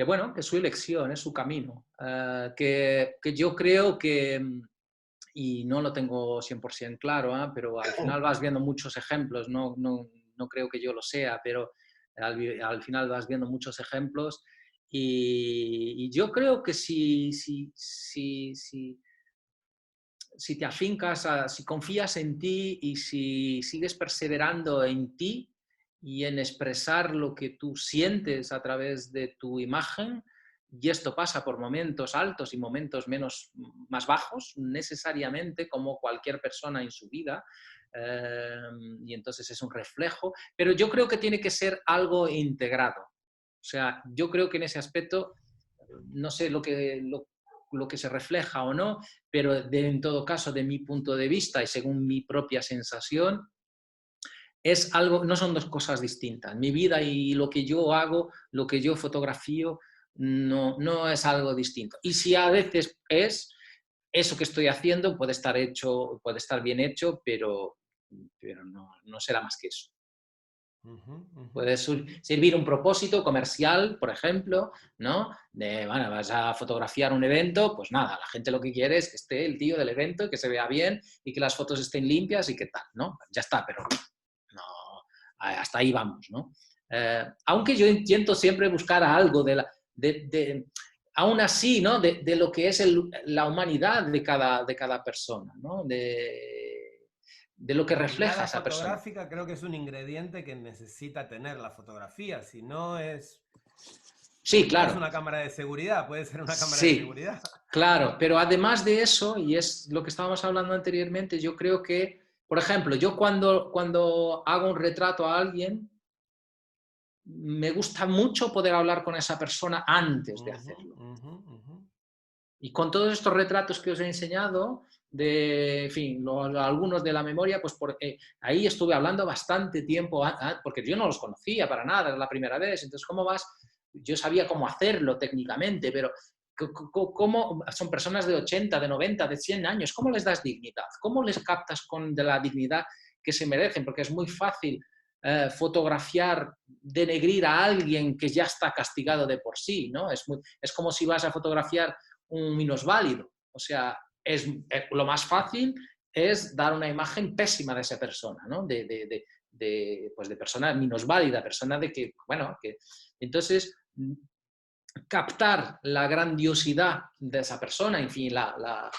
bueno, que es su elección, es su camino. Que yo creo que, y no lo tengo 100% claro, pero al final vas viendo muchos ejemplos, no creo que yo lo sea, pero al final vas viendo muchos ejemplos y yo creo que si te afincas, si confías en ti y si sigues perseverando en ti y en expresar lo que tú sientes a través de tu imagen, y esto pasa por momentos altos y momentos más bajos, necesariamente como cualquier persona en su vida, y entonces es un reflejo, pero yo creo que tiene que ser algo integrado. O sea, yo creo que en ese aspecto, no sé lo que se refleja o no, pero en todo caso, de mi punto de vista y según mi propia sensación, es algo, no son dos cosas distintas. Mi vida y lo que yo hago, lo que yo fotografío, no es algo distinto. Y si a veces es, eso que estoy haciendo puede estar hecho, puede estar bien hecho, pero no será más que eso. Puede servir un propósito comercial, por ejemplo, ¿no? De, bueno, vas a fotografiar un evento, pues nada, la gente lo que quiere es que esté el tío del evento, que se vea bien y que las fotos estén limpias y qué tal, ¿no? Ya está, pero no, hasta ahí vamos, ¿no? Aunque yo intento siempre buscar algo aún así, ¿no? De lo que es la humanidad de cada persona, ¿no? De lo que refleja esa persona. La fotográfica creo que es un ingrediente que necesita tener la fotografía, si no es... Sí, claro. No es una cámara de seguridad, puede ser una cámara de seguridad. Claro, pero además de eso, y es lo que estábamos hablando anteriormente, yo creo que, por ejemplo, yo cuando hago un retrato a alguien, me gusta mucho poder hablar con esa persona antes de hacerlo. Y con todos estos retratos que os he enseñado, en fin, algunos de la memoria, pues ahí estuve hablando bastante tiempo, porque yo no los conocía para nada, era la primera vez, entonces ¿cómo vas? Yo sabía cómo hacerlo técnicamente, pero ¿cómo son personas de 80, de 90, de 100 años? ¿Cómo les das dignidad? ¿Cómo les captas de la dignidad que se merecen? Porque es muy fácil fotografiar, denegrir a alguien que ya está castigado de por sí, ¿no? Es como si vas a fotografiar un minusválido, o sea, lo más fácil es dar una imagen pésima de esa persona, ¿no? De persona minusválida, persona de que, bueno, que... Entonces, captar la grandiosidad de esa persona, en fin, la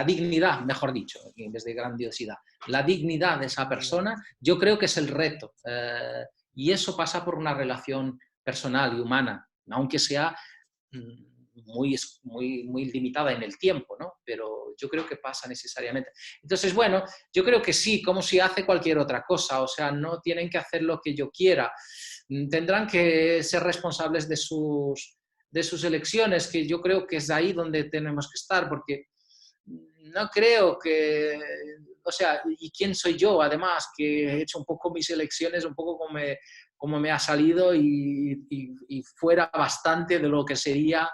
dignidad, mejor dicho, en vez de grandiosidad, la dignidad de esa persona, yo creo que es el reto. Y eso pasa por una relación personal y humana, aunque sea muy limitada en el tiempo, ¿no? Pero yo creo que pasa necesariamente. Entonces, bueno, yo creo que sí, como si hace cualquier otra cosa, o sea, no tienen que hacer lo que yo quiera, tendrán que ser responsables de sus elecciones, que yo creo que es ahí donde tenemos que estar, porque no creo que... O sea, ¿y quién soy yo? Además, que he hecho un poco mis elecciones, un poco como me ha salido y fuera bastante de lo que sería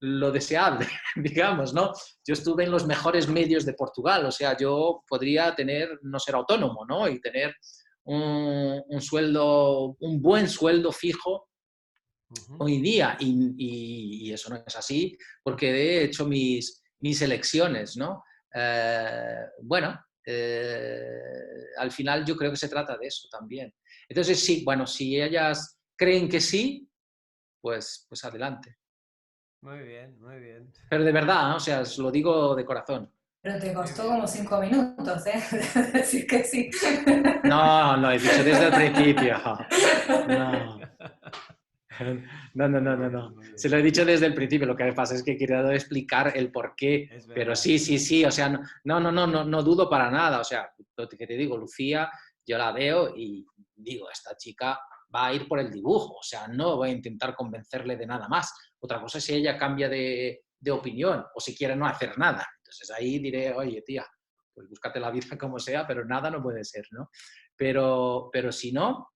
lo deseable, digamos, ¿no? Yo estuve en los mejores medios de Portugal, o sea, yo podría no ser autónomo, ¿no? Y tener un buen sueldo fijo hoy día, y eso no es así, porque he hecho mis elecciones, ¿no? Al final yo creo que se trata de eso también. Entonces, sí, bueno, si ellas creen que sí, pues adelante. Muy bien, muy bien. Pero de verdad, ¿no? O sea, os lo digo de corazón. Pero te costó como 5 minutos, ¿eh? Decir que sí. No, he dicho desde el principio. No. Se lo he dicho desde el principio. Lo que pasa es que he querido explicar el porqué. Pero sí. O sea, no dudo para nada. O sea, lo que te digo, Lucía, yo la veo y digo, esta chica va a ir por el dibujo. O sea, no voy a intentar convencerle de nada más. Otra cosa es si ella cambia de opinión o si quiere no hacer nada. Entonces ahí diré, oye, tía, pues búscate la vida como sea, pero nada no puede ser, ¿no? Pero si no,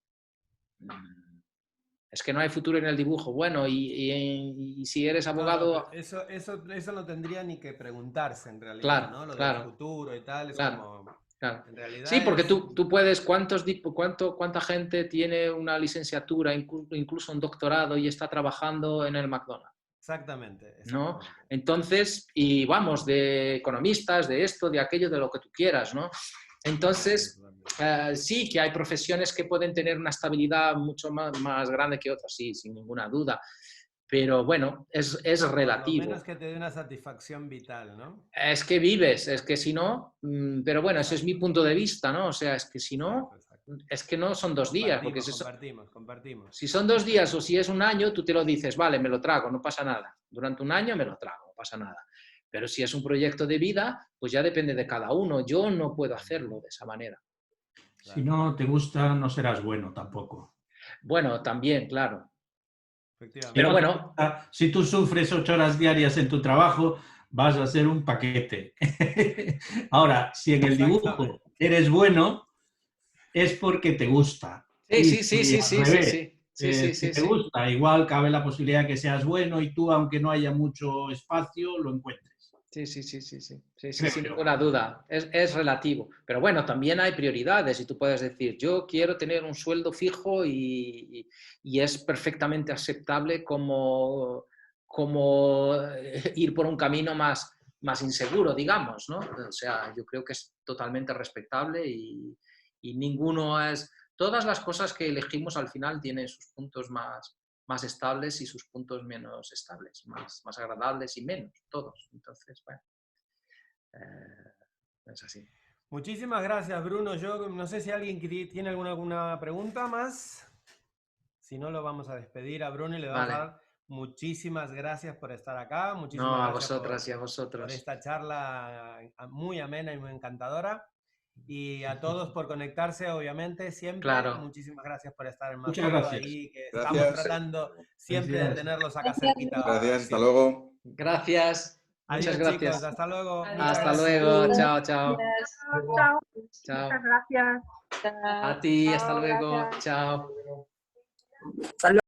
es que no hay futuro en el dibujo. Bueno, y si eres abogado... Eso no tendría ni que preguntarse en realidad, claro, ¿no? Lo claro, del futuro y tal, es claro, como... Claro. En realidad sí, porque tú puedes... ¿Cuánta gente tiene una licenciatura, incluso un doctorado y está trabajando en el McDonald's? Exactamente. ¿No? Entonces, y vamos, de economistas, de esto, de aquello, de lo que tú quieras, ¿no? Entonces, sí que hay profesiones que pueden tener una estabilidad mucho más grande que otras, sí, sin ninguna duda. Pero bueno, es relativo. Por lo menos que te dé una satisfacción vital, ¿no? Es que vives, es que si no... Pero bueno, ese es mi punto de vista, ¿no? O sea, es que si no... Es que no son 2 días. Porque compartimos. Si son 2 días o si es un año, tú te lo dices, vale, me lo trago, no pasa nada. Durante un año me lo trago, no pasa nada. Pero si es un proyecto de vida, pues ya depende de cada uno. Yo no puedo hacerlo de esa manera. Si no te gusta, no serás bueno tampoco. Bueno, también, claro. Pero bueno, si tú sufres 8 horas diarias en tu trabajo, vas a ser un paquete. Ahora, si en el dibujo eres bueno, es porque te gusta. Sí. Si te gusta, igual cabe la posibilidad que seas bueno y tú, aunque no haya mucho espacio, lo encuentres. Sí, sin ninguna duda. Es relativo. Pero bueno, también hay prioridades y tú puedes decir, yo quiero tener un sueldo fijo y es perfectamente aceptable como ir por un camino más inseguro, digamos, ¿no? O sea, yo creo que es totalmente respetable y ninguno es... Todas las cosas que elegimos al final tienen sus puntos más estables y sus puntos menos estables, más agradables y menos, todos. Entonces, bueno, es así. Muchísimas gracias, Bruno. Yo no sé si alguien tiene alguna pregunta más. Si no, lo vamos a despedir a Bruno y le vamos a dar muchísimas gracias por estar acá. Muchísimas gracias vosotras y a vosotros. Por esta charla muy amena y muy encantadora. Y a todos por conectarse, obviamente, siempre. Claro. Muchísimas gracias por estar en Muchas gracias. ahí, que estamos tratando siempre de tenerlos acá cerquita. Gracias, hasta luego. Gracias. Adiós, Muchas gracias. chicos, hasta luego. Hasta luego, chao. Chao. Muchas gracias. A ti, hasta luego, chao. Hasta luego.